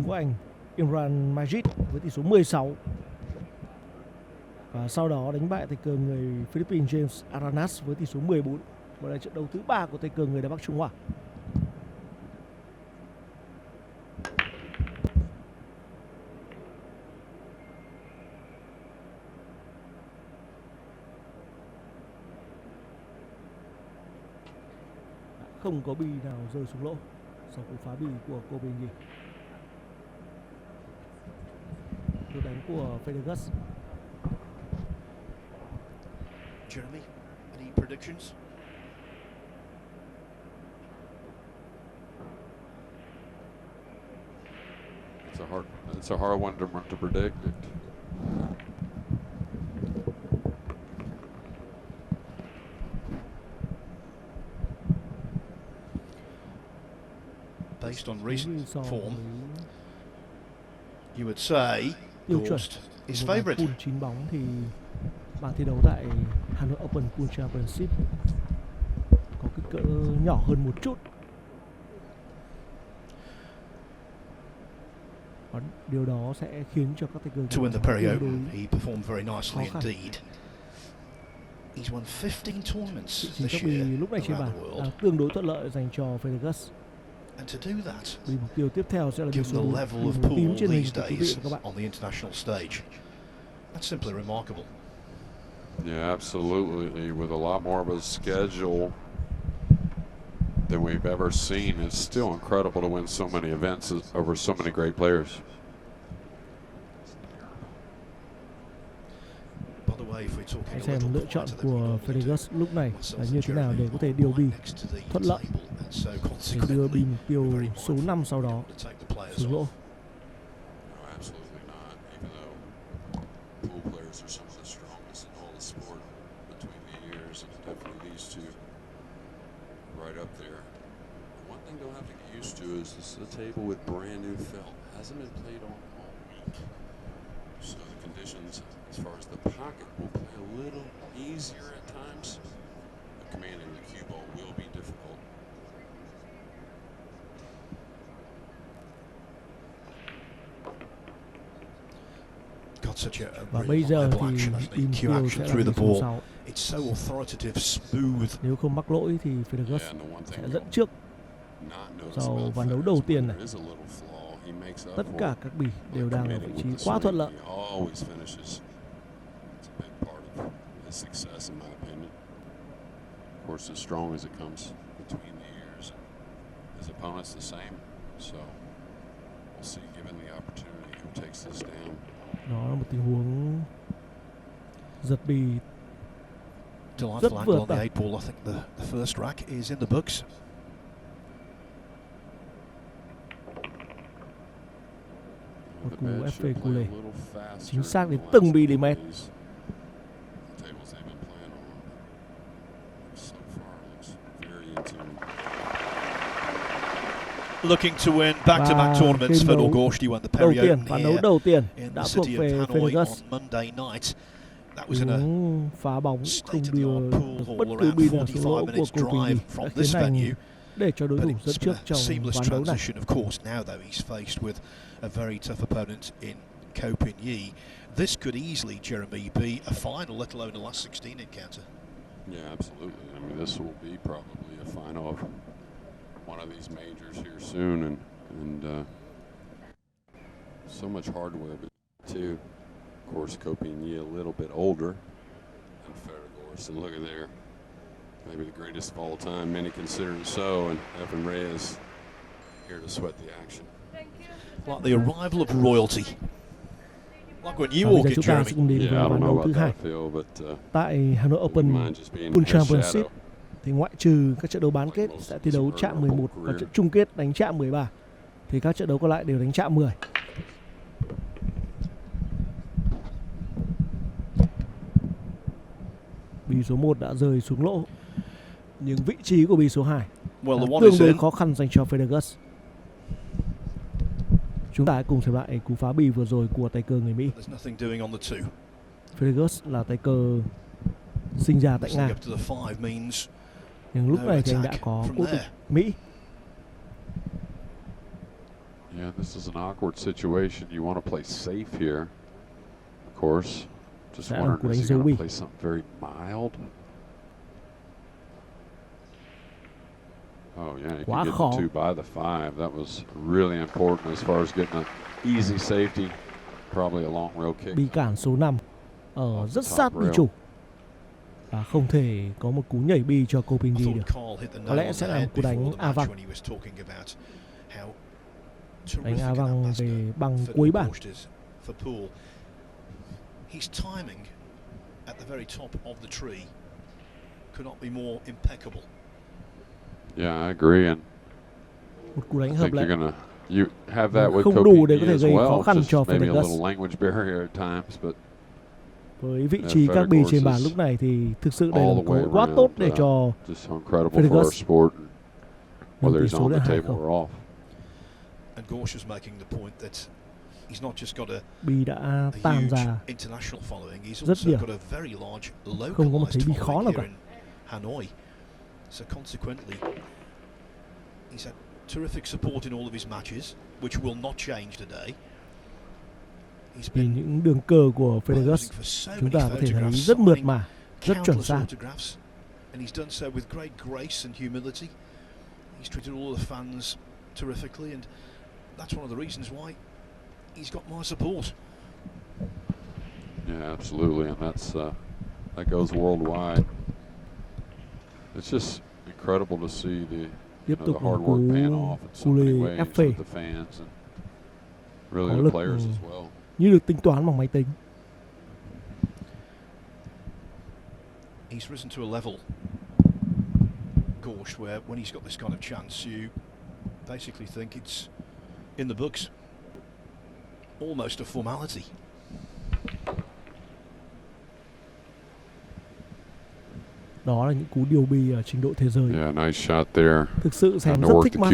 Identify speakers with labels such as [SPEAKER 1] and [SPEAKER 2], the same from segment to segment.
[SPEAKER 1] của anh Imran Majid với tỷ số 16. Và sau đó đánh bại tay cờ người Philippines James Aranas với tỷ số 14. Và là trận đấu thứ 3 của tay cờ người Đài Bắc Trung Hoa. Không có bi nào rơi xuống lỗ sau cú phá bi của cô Bình Nhi. Cú đánh của FEDOR GORST.
[SPEAKER 2] Jeremy, any predictions?
[SPEAKER 3] It's a hard one to predict.
[SPEAKER 2] Based on recent form, you would say Gorst is favourite.
[SPEAKER 1] Pool 9 bóng thì bảng thi đấu tại Hanoi Open Pool Championship có kích cỡ nhỏ hơn một chút. Và điều đó sẽ khiến cho các tay cờ
[SPEAKER 2] To win the Perry Open, he performed very nicely indeed. He's won 15 tournaments this year
[SPEAKER 1] lúc này trên
[SPEAKER 2] around
[SPEAKER 1] bảng
[SPEAKER 2] the world.
[SPEAKER 1] là tương đối thuận lợi dành cho FEDOR GORST.
[SPEAKER 2] And to do that,
[SPEAKER 1] mục tiêu tiếp theo sẽ là
[SPEAKER 2] given the level of
[SPEAKER 1] tím
[SPEAKER 2] pool
[SPEAKER 1] trên hình
[SPEAKER 2] these
[SPEAKER 1] của quý vị
[SPEAKER 2] days
[SPEAKER 1] và các bạn.
[SPEAKER 2] on the international stage, that's simply remarkable.
[SPEAKER 3] Yeah, absolutely. With a lot more of a schedule than we've ever seen, it's still incredible to win so many events over so many great players.
[SPEAKER 1] Hãy xem lựa chọn của FEDOR GORST lúc này là như thế nào để có thể điều bi thuận lợi để đưa bi mục tiêu số 5 sau đó xuống lỗ.
[SPEAKER 3] As far as the pocket will play a little easier at times, but commanding the cue ball will be difficult.
[SPEAKER 2] Got such a
[SPEAKER 1] Và
[SPEAKER 2] really
[SPEAKER 1] bây giờ
[SPEAKER 2] reliable
[SPEAKER 1] thì
[SPEAKER 2] action, hasn't he?
[SPEAKER 1] team
[SPEAKER 2] Cue
[SPEAKER 1] tiêu
[SPEAKER 2] action
[SPEAKER 1] sẽ là
[SPEAKER 2] through
[SPEAKER 1] tỷ
[SPEAKER 2] the
[SPEAKER 1] số
[SPEAKER 2] ball.
[SPEAKER 1] 6.
[SPEAKER 2] It's so authoritative, smooth.
[SPEAKER 1] Nếu không mắc lỗi thì FEDOR GORST sẽ dẫn trước sau ván đấu đầu tiên này. Tất cả các bi đều đang ở vị trí quá thuận lợi.
[SPEAKER 3] Of course, as strong as it comes between the ears. His opponent's the same, so we'll see. Given the opportunity, who takes this down.
[SPEAKER 1] Đó là một tình huống giật bi rất
[SPEAKER 2] Delightful
[SPEAKER 1] vượt
[SPEAKER 2] angle on the
[SPEAKER 1] tầm.
[SPEAKER 2] 8 ball. I think the first rack is in the books.
[SPEAKER 1] Một cú FV cú lề chính xác đến từng mm.
[SPEAKER 2] Looking to win back-to-back tournaments, FEDOR GORST won the Perry Open
[SPEAKER 1] ván đấu
[SPEAKER 2] here
[SPEAKER 1] đầu tiên
[SPEAKER 2] in
[SPEAKER 1] đã
[SPEAKER 2] the
[SPEAKER 1] thuộc
[SPEAKER 2] city
[SPEAKER 1] về
[SPEAKER 2] of
[SPEAKER 1] FEDOR
[SPEAKER 2] Hanoi
[SPEAKER 1] GORST.
[SPEAKER 2] on Monday night. That was in a
[SPEAKER 1] Phá bóng không đưa
[SPEAKER 2] state-of-the-art
[SPEAKER 1] bất
[SPEAKER 2] pool
[SPEAKER 1] cứ
[SPEAKER 2] around
[SPEAKER 1] bi nào xuống
[SPEAKER 2] 45
[SPEAKER 1] lỗ của
[SPEAKER 2] minutes
[SPEAKER 1] cô Quỳnh
[SPEAKER 2] drive
[SPEAKER 1] Nhi
[SPEAKER 2] from
[SPEAKER 1] đã
[SPEAKER 2] this
[SPEAKER 1] khiến anh
[SPEAKER 2] venue.
[SPEAKER 1] để cho đối
[SPEAKER 2] But
[SPEAKER 1] thủ
[SPEAKER 2] it's
[SPEAKER 1] dẫn
[SPEAKER 2] been
[SPEAKER 1] trước
[SPEAKER 2] a
[SPEAKER 1] trong
[SPEAKER 2] seamless
[SPEAKER 1] ván đấu này.
[SPEAKER 2] transition, of course. Now, though, he's faced with a very tough opponent in Nhi. This could easily, Jeremy, be a final, let alone a last 16 encounter.
[SPEAKER 3] Yeah, absolutely. I mean, this will be probably a final of one of these majors here soon, and so much hardware, but too, of course, Nhi a little bit older than FEDOR GORST, and look at there, maybe the greatest of all time, many consider it so, and Evan Reyes here to sweat the action.
[SPEAKER 2] Like the arrival of royalty. Like when you
[SPEAKER 1] Và bây
[SPEAKER 2] walk
[SPEAKER 1] giờ
[SPEAKER 2] in,
[SPEAKER 1] chúng ta sẽ
[SPEAKER 2] Jeremy.
[SPEAKER 1] cùng đến với ván đấu thứ hai tại Hanoi Open Pool Championship. Thì ngoại trừ các trận đấu bán kết sẽ thi đấu chạm 11 và trận chung kết đánh chạm 13, thì các trận đấu còn lại đều đánh chạm 10. Bi số 1 đã rơi xuống lỗ, nhưng vị trí của bi số 2 tương đối khó khăn dành cho FEDOR GORST. Chúng ta hãy cùng xem lại cú phá bi vừa rồi của tay cờ người Mỹ. FEDOR GORST là tay cờ sinh ra tại Nga, nhưng lúc này thì anh đã có quốc tịch Mỹ.
[SPEAKER 3] Yeah, this is an awkward situation. You want to play safe here, of course. Just wondering, is he going to play something very mild? Oh yeah, he can get the 2 by the 5. That was really important as far as getting an easy safety. Probably a long rail kick.
[SPEAKER 1] Bi cản số 5 ở rất sát bi chủ. Và không thể có một cú nhảy bi cho Copini được. Có lẽ sẽ là một cú đánh A văng. Đánh A văng về bằng cuối bảng.
[SPEAKER 2] His timing at the very top of the tree could not be more impeccable.
[SPEAKER 3] Yeah, I agree. And
[SPEAKER 1] một cú đánh
[SPEAKER 3] I
[SPEAKER 1] hợp
[SPEAKER 3] think
[SPEAKER 1] lệ.
[SPEAKER 3] you're gonna have that with
[SPEAKER 1] Không đủ để
[SPEAKER 3] Copini
[SPEAKER 1] có thể
[SPEAKER 3] as
[SPEAKER 1] gây
[SPEAKER 3] well.
[SPEAKER 1] khó khăn cho
[SPEAKER 3] Just maybe a
[SPEAKER 1] FEDOR
[SPEAKER 3] little language barrier at times, but
[SPEAKER 1] với vị trí các bi trên bàn lúc này thì thực sự đây là một cơ hội quá tốt để cho
[SPEAKER 3] FEDOR GORST whether he's on the table or off.
[SPEAKER 2] And Gorst is making the point that he's not just got a
[SPEAKER 1] huge
[SPEAKER 2] international following, he's also got a very large localized following here in Hanoi. So consequently, he's had terrific support in all of his matches, which will not change today.
[SPEAKER 1] Vì những đường cờ của FEDOR GORST chúng ta có thể thấy rất mượt mà, rất chuẩn xác.
[SPEAKER 2] And he's done so with great grace and humility. He's treated all the fans terrifically, and that's one of the reasons why he's got my support.
[SPEAKER 3] Yeah, absolutely, and that goes worldwide. It's just incredible to see the hard work paying off in so many ways with the fans and really the players as well.
[SPEAKER 1] Như được tính toán bằng máy tính.
[SPEAKER 2] He's risen to a level, Gorst, where when he's got this kind of chance, you basically think it's in the books, almost a formality.
[SPEAKER 1] Đó là những cú điều bi ở trình độ thế giới.
[SPEAKER 3] Yeah, nice shot there.
[SPEAKER 1] Thực sự xem rất thích mắt.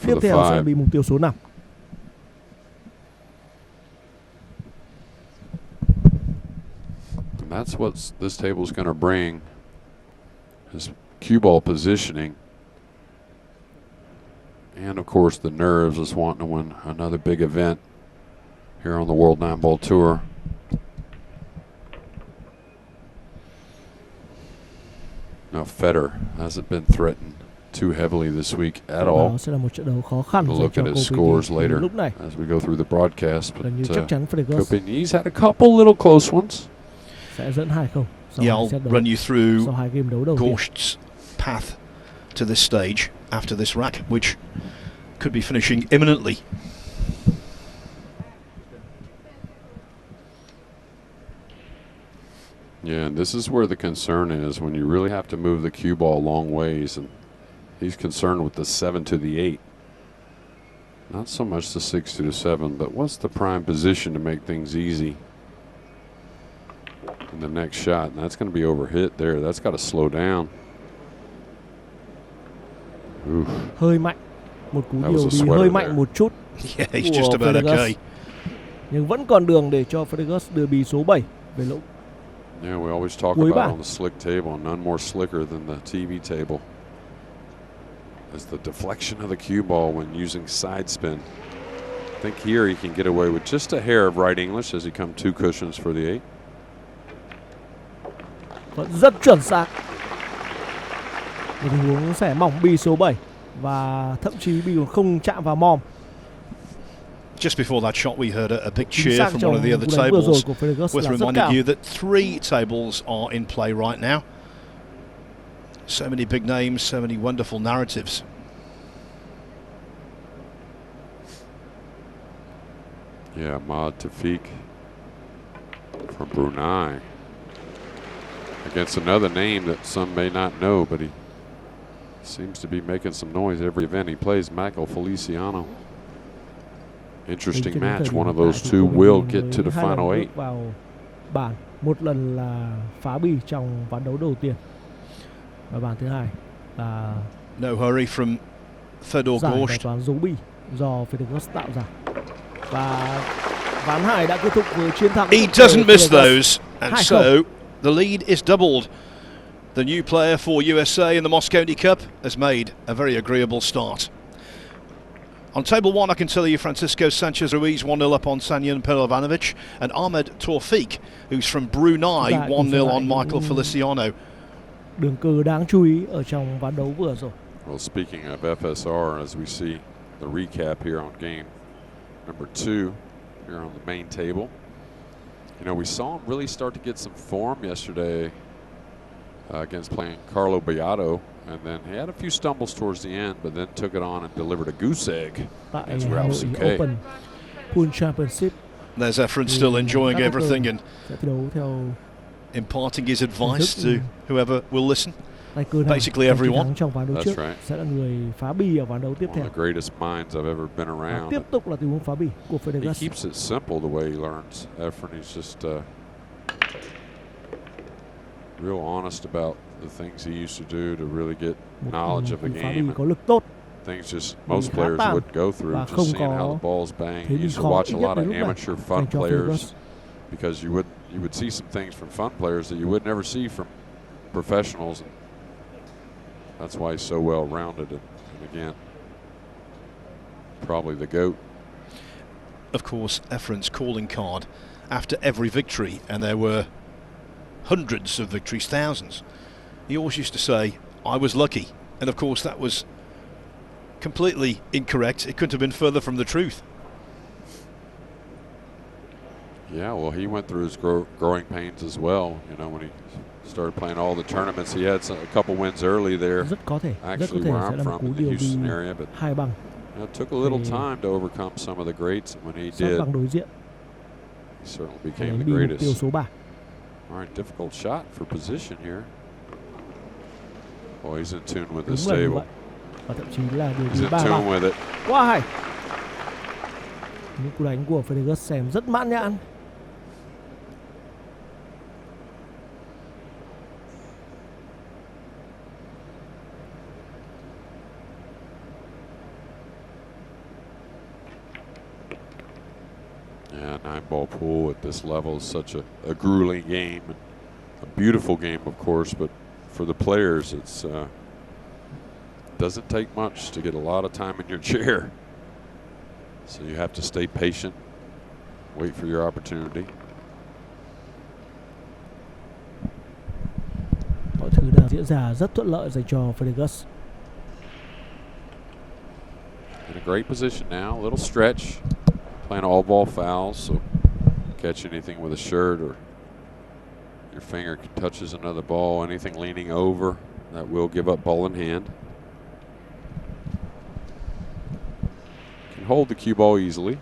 [SPEAKER 3] Tiếp
[SPEAKER 1] theo sẽ bị mục tiêu số 5.
[SPEAKER 3] And that's what this table is going to bring, is cue ball positioning. And of course the nerves is wanting to win another big event here on the World 9-Ball Tour. Now FEDOR hasn't been threatened too heavily this week at all.
[SPEAKER 1] Sẽ là một trận đấu khó khăn
[SPEAKER 3] we'll look at his scores later as we go through the broadcast. But Copini's had a couple little close ones.
[SPEAKER 1] Sẽ dẫn 2-0.
[SPEAKER 2] Yeah, I'll run you through Gorst's path to this stage after this rack, which could be finishing imminently.
[SPEAKER 3] Yeah, and this is where the concern is, when you really have to move the cue ball long ways, and he's concerned with the 7 to the 8. Not so much the 6 to the 7, but what's the prime position to make things easy in the next shot? And that's going to be overhit there. That's got to slow down. Oof.
[SPEAKER 1] Hơi mạnh. Một cú điều bi hơi mạnh một chút.
[SPEAKER 2] Yeah, he's just about okay.
[SPEAKER 1] Nhưng vẫn còn đường để cho FEDOR GORST đưa bi số 7 về lỗ.
[SPEAKER 3] Yeah, we always talk about on the slick table, none more slicker than the TV table. Is the deflection of the cue ball when using side spin. I think here he can get away with just a hair of right English as he come 2 cushions for the 8.
[SPEAKER 1] Vẫn rất chuẩn xác. Một tình huống xẻ mỏng bi số 7 và thậm chí bi còn không chạm vào mom.
[SPEAKER 2] Just before that shot, we heard a big cheer from one of the other tables, with reminding you that 3 tables are in play right now. So many big names, so many wonderful narratives.
[SPEAKER 3] Yeah, Maad Tafik from Brunei against another name that some may not know, but he seems to be making some noise every event he plays, Michael Feliciano. Interesting match. One of those two will get to the final 8.
[SPEAKER 1] Vào bàn, một lần là phá bi trong ván đấu đầu tiên. Và bàn thứ hai là
[SPEAKER 2] no hurry from FEDOR GORST.
[SPEAKER 1] Giải toán dấu bi do FEDOR GORST tạo ra. Và ván 2 đã kết thúc với chiến thắng.
[SPEAKER 2] He doesn't miss those, and so the lead is doubled. The new player for USA in the Mosconi Cup has made a very agreeable start. On table one, I can tell you Francisco Sanchez-Ruiz 1-0 up on Sanyan Pelovanovic, and Ahmed Tawfiq, who's from Brunei, 1-0 on Michael Feliciano.
[SPEAKER 1] Đường cờ đáng chú ý ở trong ván đấu vừa rồi.
[SPEAKER 3] Well, speaking of FSR, as we see the recap here on game number 2 here on the main table, you know, we saw him really start to get some form yesterday against playing Carlo Beato, and then he had a few stumbles towards the end, but then took it on and delivered a goose egg against Ralph Souquet.
[SPEAKER 1] Open Pool Championship.
[SPEAKER 2] There's Efren still enjoying everything and imparting his advice to whoever will listen. Basically everyone.
[SPEAKER 3] That's right.
[SPEAKER 1] Sẽ là người phá bi ở ván đấu tiếp theo.
[SPEAKER 3] One of the greatest minds I've ever been around.
[SPEAKER 1] Tiếp tục là tình huống phá bi của FEDOR GORST.
[SPEAKER 3] He keeps it simple the way he learns. Efren, he's just real honest about the things he used to do to really get knowledge of the game.
[SPEAKER 1] Có lực tốt.
[SPEAKER 3] Things just most players wouldn't go through, just seeing how the ball's banged. He used to watch a lot of amateur fun players because you would see some things from fun players that you would never see from professionals. That's why he's so well-rounded, and again, probably the GOAT.
[SPEAKER 2] Of course, Efren's calling card after every victory, and there were hundreds of victories, thousands. He always used to say, "I was lucky," and of course that was completely incorrect. It couldn't have been further from the truth.
[SPEAKER 3] Yeah, well, he went through his growing pains as well. You know, when he started playing all the tournaments, he had a couple wins early there. Actually, where I'm from in the Houston area, but it took a little time to overcome some of the greats, and when he did, he certainly became the greatest. All right, difficult shot for position here. Oh, he's in tune with this table. He's in tune with it.
[SPEAKER 1] Quá hay. Những cú đánh của FEDOR GORST xem rất mãn nhãn.
[SPEAKER 3] Yeah, 9-ball pool at this level is such a grueling game, and a beautiful game, of course, but for the players, it's doesn't take much to get a lot of time in your chair. So you have to stay patient, wait for your opportunity.
[SPEAKER 1] Mọi thứ đang diễn ra rất thuận lợi dành cho FEDOR GORST.
[SPEAKER 3] In a great position now, a little stretch, playing all ball fouls, so catch anything with a shirt or your finger touches another ball, anything leaning over, that will give up ball in hand. Can hold the cue ball easily.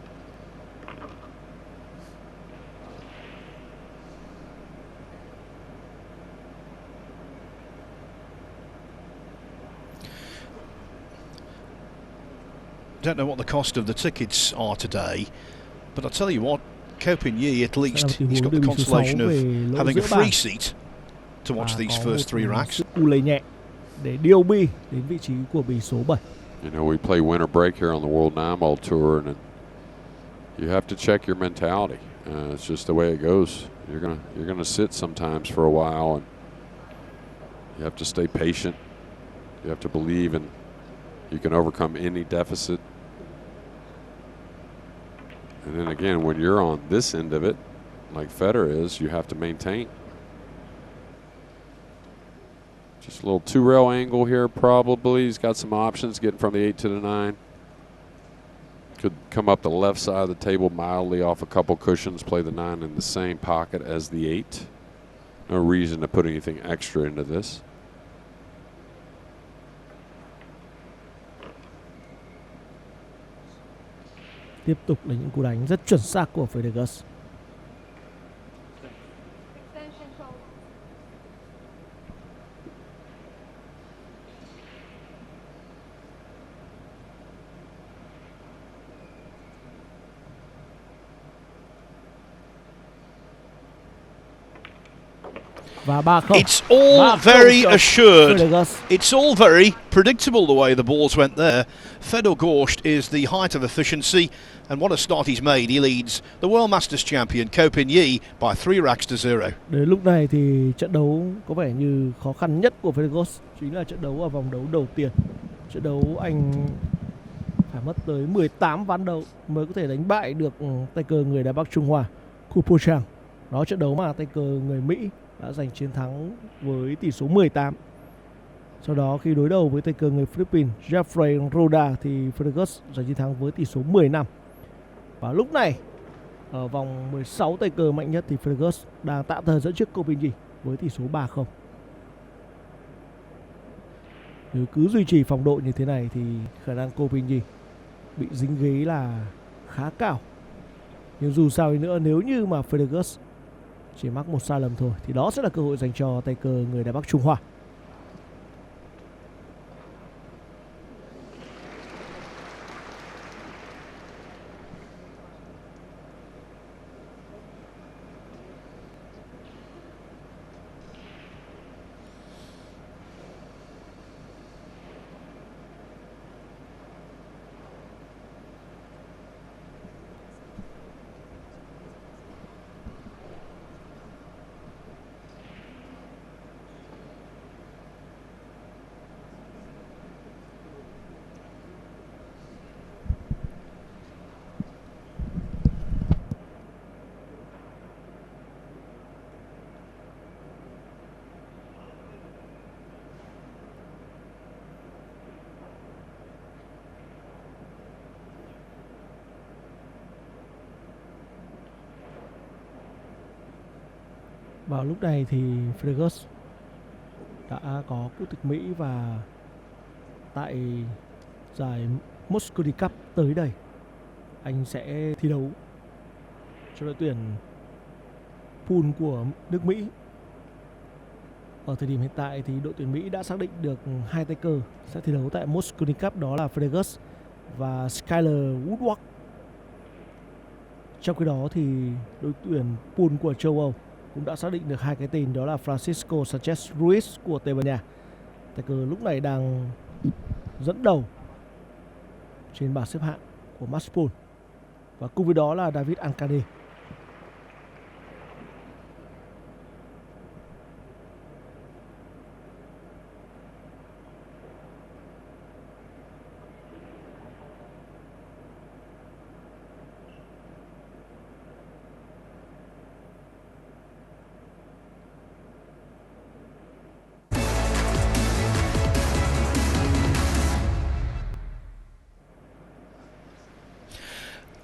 [SPEAKER 2] Don't know what the cost of the tickets are today, but I'll tell you what, Ko Pin-Yi, at least he's got the consolation of having a free seat to watch these first 3 racks.
[SPEAKER 1] Để điều bi đến vị trí của bì số 7.
[SPEAKER 3] You know, we play winter break here on the World 9-ball Tour, and you have to check your mentality. It's just the way it goes. You're gonna sit sometimes for a while, and you have to stay patient. You have to believe in you can overcome any deficit. And then again, when you're on this end of it, like FEDOR is, you have to maintain. Just a little 2-rail angle here, probably. He's got some options getting from the 8 to the 9. Could come up the left side of the table mildly off a couple cushions, play the 9 in the same pocket as the 8. No reason to put anything extra into this.
[SPEAKER 1] Tiếp tục là những cú đánh rất chuẩn xác của FEDOR GORST.
[SPEAKER 2] It's all very assured. It's all very predictable the way the balls went there. FEDOR GORST is the height of efficiency, and what a start he's made. He leads the World Masters champion Ko Pin-Yi by 3 racks to 0.
[SPEAKER 1] Đến lúc này thì trận đấu có vẻ như khó khăn nhất của FEDOR GORST chính là trận đấu ở vòng đấu đầu tiên. Trận đấu anh phải mất tới 18 ván đấu mới có thể đánh bại được tay cờ người đá Bắc Trung Hoa Kupochang. Đó trận đấu mà tay cờ người Mỹ đã giành chiến thắng với tỷ số 18. Sau đó khi đối đầu với tay cờ người Philippines Jeffrey Roda thì FEDOR GORST giành chiến thắng với tỷ số 10-5. Và lúc này ở vòng 16 tay cờ mạnh nhất thì FEDOR GORST đang tạm thời dẫn trước Kopinji với tỷ số 3-0. Nếu cứ duy trì phong độ như thế này thì khả năng Kopinji bị dính ghế là khá cao. Nhưng dù sao đi nữa, nếu như mà FEDOR GORST chỉ mắc một sai lầm thôi thì đó sẽ là cơ hội dành cho tay cờ người đá Bắc Trung Hoa. Vào lúc này thì FEDOR GORST đã có quốc tịch Mỹ và tại giải Mosconi Cup tới đây anh sẽ thi đấu cho đội tuyển pool của nước Mỹ. Ở thời điểm hiện tại thì đội tuyển Mỹ đã xác định được hai tay cờ sẽ thi đấu tại Mosconi Cup, đó là FEDOR GORST và Skyler Woodward. Trong khi đó thì đội tuyển pool của châu Âu cũng đã xác định được hai cái tên, đó là Francisco Sanchez Ruiz của Tây Ban Nha. Tay cờ lúc này đang dẫn đầu trên bảng xếp hạng của match pool. Và cùng với đó là David Ancade.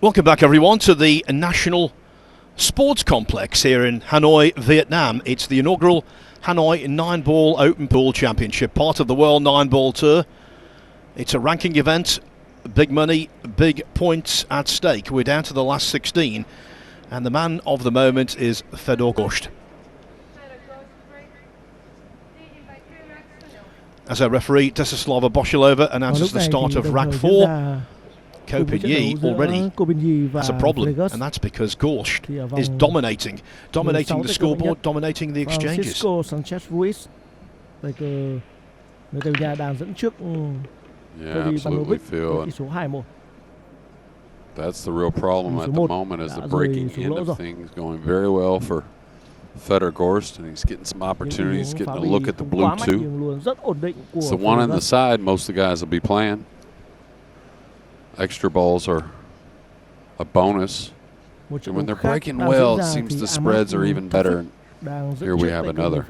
[SPEAKER 2] Welcome back everyone to the National Sports Complex here in Hanoi, Vietnam. It's the inaugural Hanoi 9-ball Open Pool Championship, part of the World 9-ball Tour. It's a ranking event, big money, big points at stake. We're down to the last 16 and the man of the moment is FEDOR GORST. As our referee, Desislava Boshilova announces the start of rack 4. Kopinji already has a problem, and that's because GORST is dominating the scoreboard, dominating the exchanges.
[SPEAKER 1] Francisco Sanchez Ruiz, tay cờ người Tây Ban Nha đang dẫn trước
[SPEAKER 3] absolutely feel
[SPEAKER 1] tỷ số 2-1.
[SPEAKER 3] That's the real problem at the moment, is the breaking end of things going very well for FEDOR GORST, and he's getting some opportunities, getting a look at the blue too. It's the one on the side most of the guys will be playing. Extra balls are a bonus. And when they're breaking well, it seems the spreads are even better. Here we have another.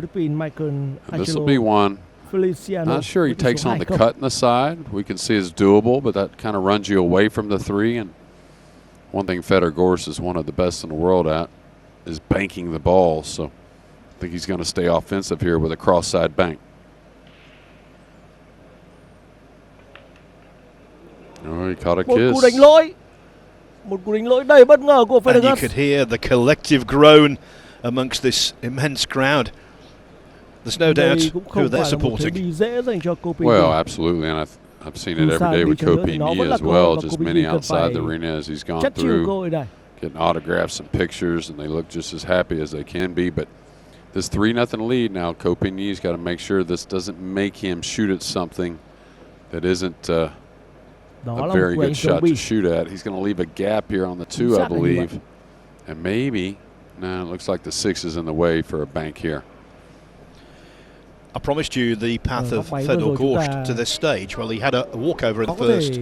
[SPEAKER 3] This will be one. Not sure he takes on the cut in the side. We can see it's doable, but that kind of runs you away from the three. And one thing FEDOR GORST is one of the best in the world at is banking the ball. So I think he's going to stay offensive here with a cross-side bank. Oh, he caught a kiss.
[SPEAKER 1] Một cú đánh lỗi đầy bất ngờ của FEDOR GORST.
[SPEAKER 2] And you could hear the collective groan amongst this immense crowd. There's no doubt who they're supporting.
[SPEAKER 3] Well, absolutely, and I've seen it every day with Kopinji as well, just many outside the arena as he's gone through, getting autographs and pictures, and they look just as happy as they can be. But this 3-0 lead now, Kopinji's got to make sure this doesn't make him shoot at something that isn't a very good shot to shoot at. He's going to leave a gap here on the 2, I believe. And maybe, no, it looks like the 6 is in the way for a bank here.
[SPEAKER 2] I promised you the path of FEDOR GORST to this stage. Well, he had a walkover in the first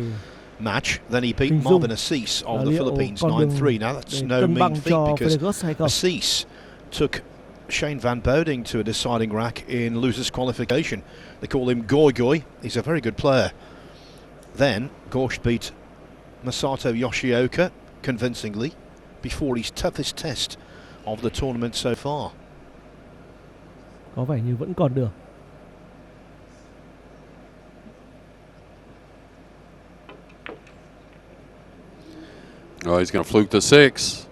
[SPEAKER 2] match. Then he beat Marvin Assis of the Philippines 9-3. Now that's no mean feat because Assis took Shane Van Boding to a deciding rack in losers qualification. They call him Goy Goy. He's a very good player. Then Gorst beat Masato Yoshioka convincingly before his toughest test of the tournament so far.
[SPEAKER 1] Có vẻ như vẫn còn được.
[SPEAKER 3] Oh, he's going to fluke the 6.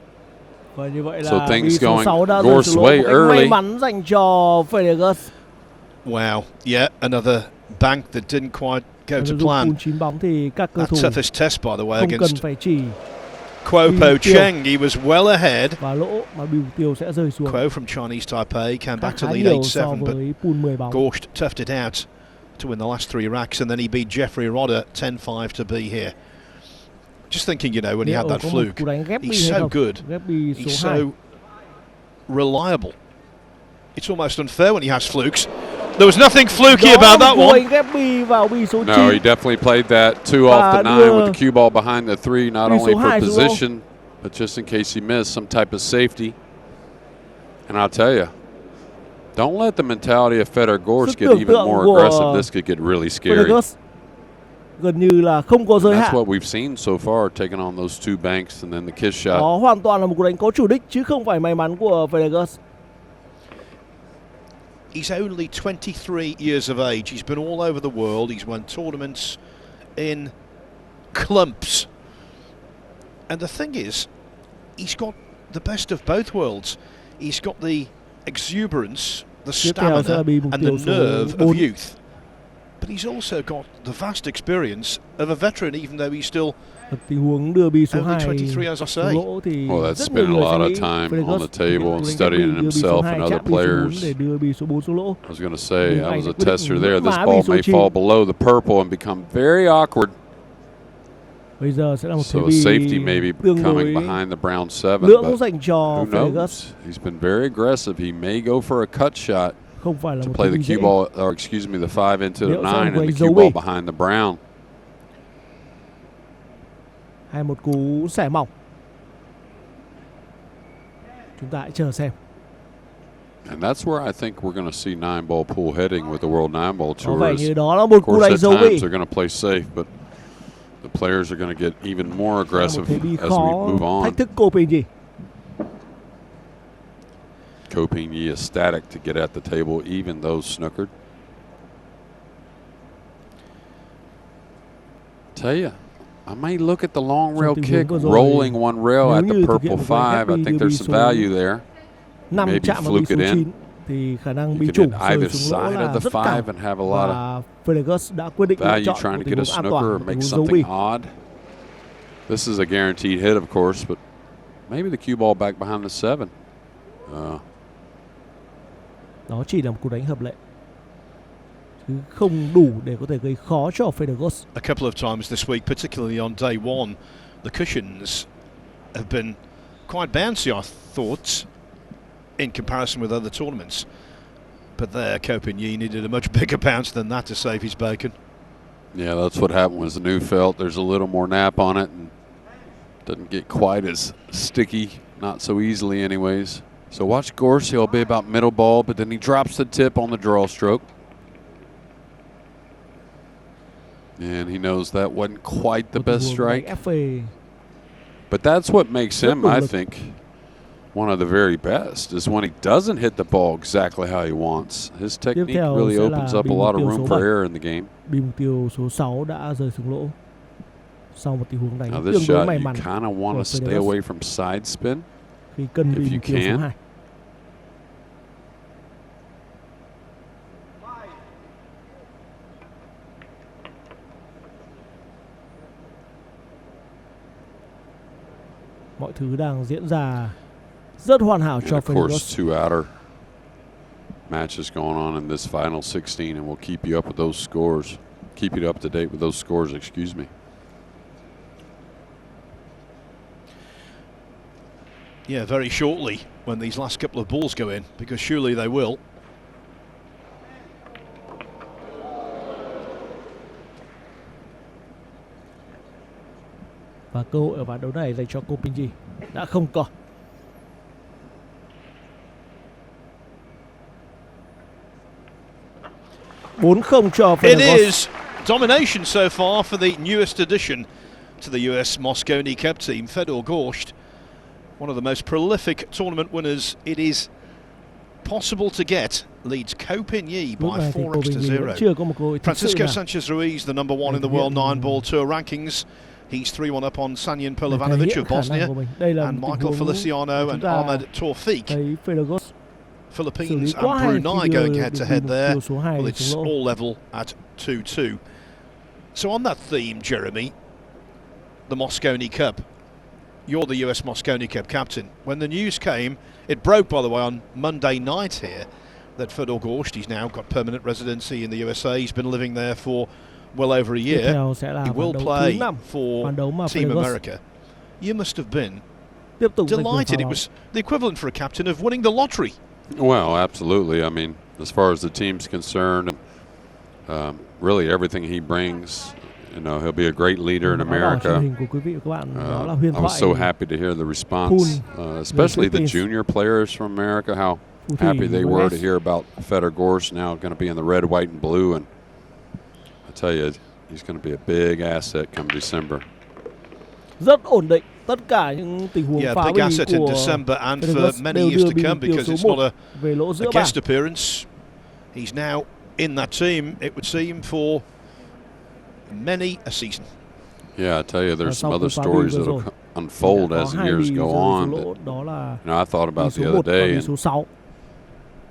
[SPEAKER 1] Và như vậy
[SPEAKER 3] So
[SPEAKER 1] là
[SPEAKER 3] things
[SPEAKER 1] số
[SPEAKER 3] going
[SPEAKER 1] 6 đã
[SPEAKER 3] Gorst's
[SPEAKER 1] rơi
[SPEAKER 3] way
[SPEAKER 1] xuống lỗ, may
[SPEAKER 3] early.
[SPEAKER 1] mắn dành cho FEDOR GORST.
[SPEAKER 2] Wow, yeah, another bank that didn't quite go to plan.
[SPEAKER 1] 9 bóng thì các cơ
[SPEAKER 2] That
[SPEAKER 1] thủ
[SPEAKER 2] toughest test, by the way,
[SPEAKER 1] không cần
[SPEAKER 2] against
[SPEAKER 1] phải chỉ
[SPEAKER 2] Kuo Po Cheng. He was well ahead.
[SPEAKER 1] và lỗ mà biểu tiêu sẽ rơi xuống.
[SPEAKER 2] Kuo from Chinese Taipei came back to
[SPEAKER 1] Khá
[SPEAKER 2] lead
[SPEAKER 1] nhiều so
[SPEAKER 2] 8-7, but
[SPEAKER 1] với pool 10 bóng.
[SPEAKER 2] Gorst toughed it out to win the last 3 racks, and then he beat Jeffrey Rodder 10-5 to be here. Just thinking, you know, when he had that fluke, he's so good, he's so reliable. It's almost unfair when he has flukes. There was nothing fluky about that one.
[SPEAKER 3] No, he definitely played that 2 off the 9 with the cue ball behind the 3, not only for position, but just in case he missed some type of safety. And I'll tell you, don't let the mentality of FEDOR GORST get even more aggressive. This could get really scary.
[SPEAKER 1] Gần như là không có giới hạn.
[SPEAKER 3] That's what we've seen so far, taking on those 2 banks and then the kiss shot.
[SPEAKER 1] Đó hoàn toàn là một cú đánh có chủ đích chứ không phải may mắn của FEDOR GORST.
[SPEAKER 2] He's only 23 years of age. He's been all over the world. He's won tournaments in clumps. And the thing is, he's got the best of both worlds. He's got the exuberance, the stamina and the nerve of youth. But he's also got the vast experience of a veteran, even though he's still only 23, as I say.
[SPEAKER 3] Well, that's spending a lot of time on the table and studying himself and other players. I was going to say, that was a tester there. This ball may fall below the purple and become very awkward. So a safety may be coming behind the brown 7. But who knows? He's been very aggressive. He may go for a cut shot to play the cue ball, or excuse me, the 5 into the 9 and the cue ball behind the brown.
[SPEAKER 1] Hay một cú xẻ mỏng. Chúng ta hãy chờ xem.
[SPEAKER 3] And that's where I think we're going to see 9-ball pool heading with the World 9-ball Tour.
[SPEAKER 1] Of course,
[SPEAKER 3] at times they're going to play safe, but the players are going to get even more aggressive as we move on.
[SPEAKER 1] Thách thức Ko Ping Yi.
[SPEAKER 3] Ko Ping Yi is static to get at the table, even though snookered. Tell you, I may look at the long rail kick, rolling one rail at the purple 5. I think there's some value there. Maybe fluke it in. You can hit either side of the 5 and have a lot of value trying to get a snooker or make something odd. This is a guaranteed hit, of course, but maybe the cue ball back behind the 7.
[SPEAKER 1] Đó chỉ là một cú đánh hợp lệ, chứ không đủ để có thể gây khó cho FEDOR GORST.
[SPEAKER 2] A couple of times this week, particularly on day 1, the cushions have been quite bouncy, I thought, in comparison with other tournaments. But there, Ko Ping Yi needed a much bigger bounce than that to save his bacon.
[SPEAKER 3] Yeah, that's what happened with the new felt. There's a little more nap on it and doesn't get quite as sticky, not so easily anyways. So watch Gorst, he'll be about middle ball, but then he drops the tip on the draw stroke. And he knows that wasn't quite the best strike. But that's what makes him, I think, one of the very best, is when he doesn't hit the ball exactly how he wants. His technique really opens up a lot of room for error in the game. Now this shot, you kind of want to stay away from side spin if you can.
[SPEAKER 1] Mọi thứ đang diễn ra rất hoàn hảo cho FEDOR GORST.
[SPEAKER 3] 2 outer matches going on in this final 16, and we'll keep you up with those scores. Keep you up to date with those scores, excuse me.
[SPEAKER 2] Yeah, very shortly when these last couple of balls go in, because surely they will.
[SPEAKER 1] Và cơ hội ở ván đấu này dành cho Copinji đã không còn. Bốn không cho
[SPEAKER 2] It
[SPEAKER 1] FEDOR GORST.
[SPEAKER 2] is domination so far for the newest addition to the US Moscone Cup team, FEDOR GORST. One of the most prolific tournament winners it is possible to get, leads Copinji by 4-0. Francisco Sanchez-Ruiz, the number one in the World 9-Ball Tour rankings. He's 3-1 up on Sanyin Pilovanovic of Bosnia, and Michael Feliciano and Ahmed Tawfiq. Philippines and Brunei going head-to-head there. Well, it's all level at 2-2. So on that theme, Jeremy, the Moscone Cup. You're the US Moscone Cup captain. When the news came, it broke, by the way, on Monday night here, that FEDOR GORST, he's now got permanent residency in the USA. He's been living there for well over a year. He will play for Team America. You must have been delighted. It was the equivalent for a captain of winning the lottery.
[SPEAKER 3] Well, absolutely. I mean, as far as the team's concerned, really everything he brings, you know, he'll be a great leader in America. I was so happy to hear the response, especially the junior players from America, how happy they were to hear about FEDOR GORST now going to be in the red, white, and blue. And I tell you, he's going to be a big asset come December.
[SPEAKER 1] Rất ổn định tất cả những tình huống phá
[SPEAKER 2] big asset in December and for many years to come, because it's not a guest appearance. He's now in that team, it would seem, for many a season.
[SPEAKER 3] Yeah, I tell you, there's some other stories that'll unfold as the years go on. That, you know, I thought about the other day, and,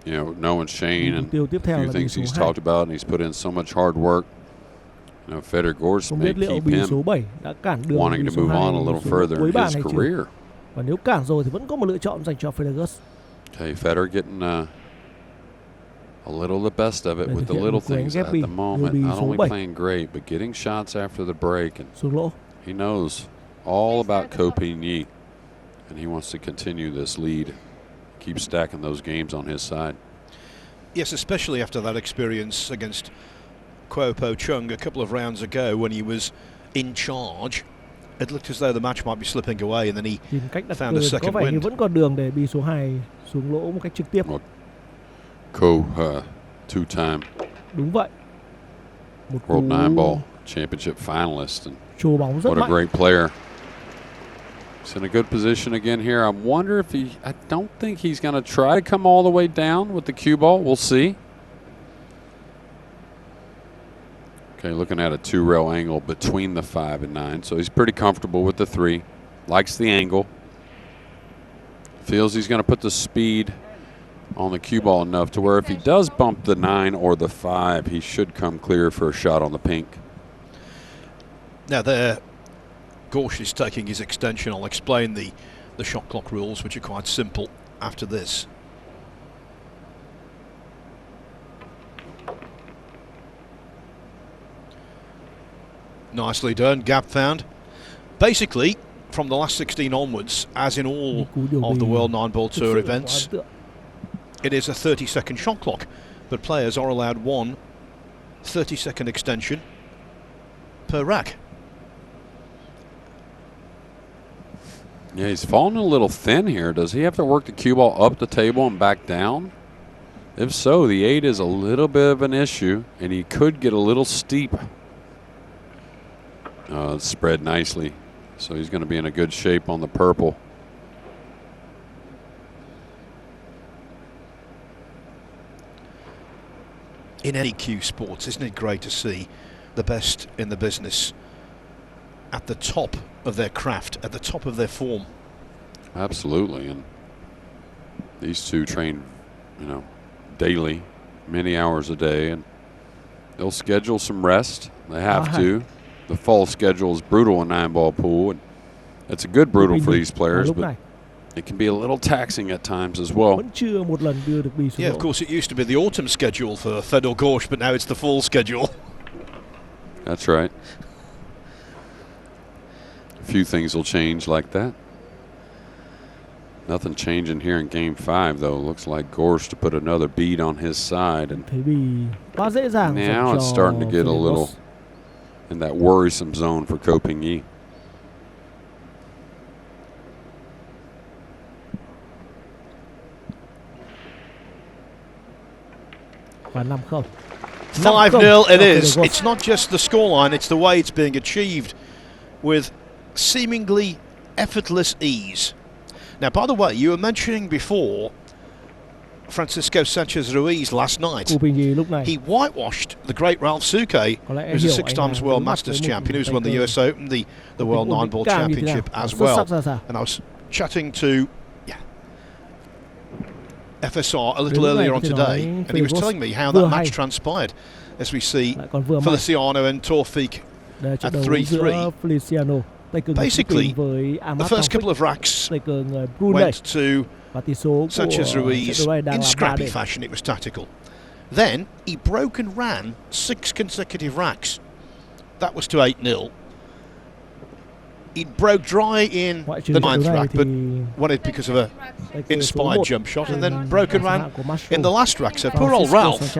[SPEAKER 3] you know, knowing Shane and a few things he's talked about, and he's put in so much hard work. You know, FEDOR GORST may keep him wanting to move on a little further in his career.
[SPEAKER 1] Và nếu cản rồi thì vẫn có một lựa chọn dành cho FEDOR GORST.
[SPEAKER 3] Okay, FEDOR getting a little the best of it with the little things at the moment. Not only playing great, but getting shots after the break. And he knows all about Copinji, and he wants to continue this lead, keep stacking those games on his side.
[SPEAKER 2] Yes, especially after that experience against Kwo Po Chung a couple of rounds ago when he was in charge. It looked as though the match might be slipping away, and then he found a second wind.
[SPEAKER 1] Vẫn còn đường để bị số 2 xuống lỗ một cách trực tiếp.
[SPEAKER 3] Two-time
[SPEAKER 1] Đúng vậy.
[SPEAKER 3] World 9-Ball Championship finalist, and
[SPEAKER 1] bóng rất
[SPEAKER 3] what a
[SPEAKER 1] mạnh.
[SPEAKER 3] great player. He's in a good position again here. I wonder if I don't think he's going to try to come all the way down with the cue ball. We'll see. Okay, looking at a 2-rail angle between the 5 and 9, so he's pretty comfortable with the 3. Likes the angle. Feels he's going to put the speed on the cue ball enough to where if he does bump the 9 or the 5, he should come clear for a shot on the pink.
[SPEAKER 2] Now there, GORST is taking his extension. I'll explain the shot clock rules, which are quite simple after this. Nicely done, gap found. Basically, from the last 16 onwards, as in all of the World 9-Ball Tour events, it is a 30-second shot clock, but players are allowed one 30-second extension per rack.
[SPEAKER 3] Yeah, he's falling a little thin here. Does he have to work the cue ball up the table and back down? If so, the 8 is a little bit of an issue, and he could get a little steep. It's spread nicely, so he's going to be in a good shape on the purple.
[SPEAKER 2] In any cue sports, isn't it great to see the best in the business at the top of their craft, at the top of their form?
[SPEAKER 3] Absolutely, and these two train, you know, daily, many hours a day, and they'll schedule some rest. They have to. The fall schedule is brutal in 9-ball pool, and it's a good brutal for these players, but it can be a little taxing at times as well.
[SPEAKER 2] Yeah, of course, it used to be the autumn schedule for FEDOR GORST, but now it's the fall schedule.
[SPEAKER 3] That's right. A few things will change like that. Nothing changing here in Game 5, though. Looks like GORST to put another bead on his side, and now it's starting to get a little in that worrisome zone for Copinji.
[SPEAKER 1] Và 5-0.
[SPEAKER 2] 5-0 it is. It's not just the scoreline, it's the way it's being achieved with seemingly effortless ease. Now, by the way, you were mentioning before Francisco Sanchez-Ruiz last night. He whitewashed the great Ralph Suke, who's a 6 times World Masters champion, who's won the US Open, the World 9-Ball Championship as well. And I was chatting to FSR a little earlier on today, and he was telling me how that match transpired, as we see Feliciano and Torfiq at 3-3. Basically, the first couple of racks went to Sanchez-Ruiz in scrappy fashion. It was tactical. Then he broke and ran 6 consecutive racks. That was to 8-0. He broke dry in the 9th rack, but won it because of a inspired jump shot, and then broke and ran in the last rack. So poor old Ralph,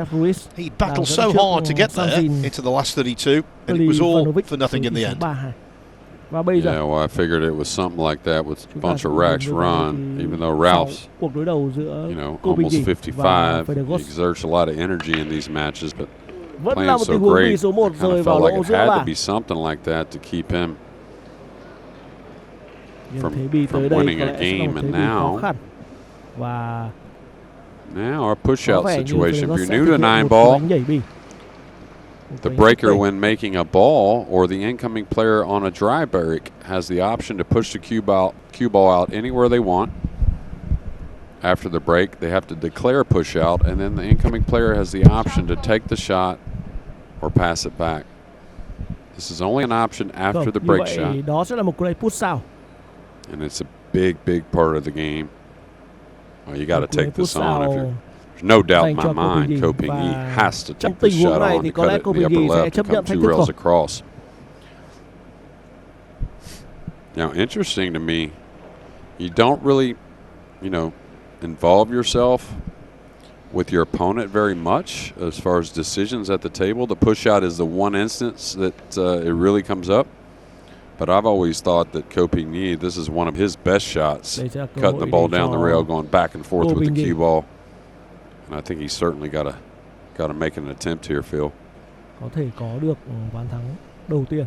[SPEAKER 2] he battled so hard to get there into the last 32, and it was all for nothing in the end.
[SPEAKER 3] Yeah, well, I figured it was something like that with a bunch of racks run, even though Ralph's, you know, almost 55. He exerts a lot of energy in these matches, but playing so great, I kind of felt like it had to be something like that to keep him from winning a game. And now our push-out situation. If you're new to 9-ball, the breaker, when making a ball, or the incoming player on a dry break, has the option to push the cue ball out anywhere they want. After the break, they have to declare push out, and then the incoming player has the option to take the shot or pass it back. This is only an option after the break shot. And it's a big, big part of the game. Well, you got to take this on. If you're, there's no doubt in my mind, Ko Ping-yi has to take the shot on to cut it in the upper left and come 2 rails across. Now, interesting to me, you don't really, you know, involve yourself with your opponent very much as far as decisions at the table. The push out is the one instance that it really comes up. But I've always thought that Ko Ping-yi, this is one of his best shots, cutting the ball down the rail, going back and forth with the cue ball. And I think he's certainly got to make an attempt here, Phil.
[SPEAKER 1] Có thể có được ván thắng đầu tiên.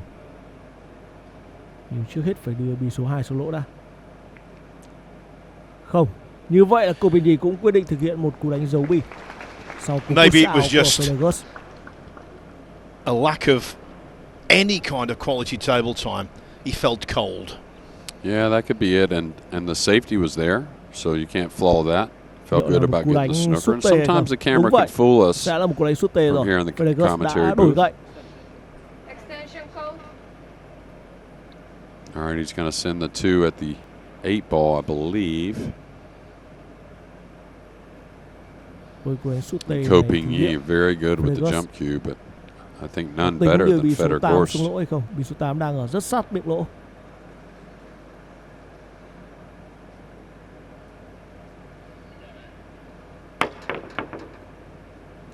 [SPEAKER 1] Nhưng trước hết phải đưa bi số 2 xuống lỗ đã. Không. Như vậy là Ko Ping-yi cũng quyết định thực hiện một cú đánh dấu bi. Sau cú
[SPEAKER 2] Maybe it was
[SPEAKER 1] của
[SPEAKER 2] just
[SPEAKER 1] FEDOR GORST.
[SPEAKER 2] a lack of any kind of quality table time. He felt cold.
[SPEAKER 3] Yeah, that could be it. And the safety was there, so you can't flaw that. Felt good about getting the snooker. And sometimes the camera can fool us from hearing the commentary booth. All right, he's going to send the 2 at the 8 ball, I believe. Ko Ping-yi very good with the jump cue, but I think none better than FEDOR GORST.
[SPEAKER 1] Bi số 8 đang ở rất sát miệng lỗ.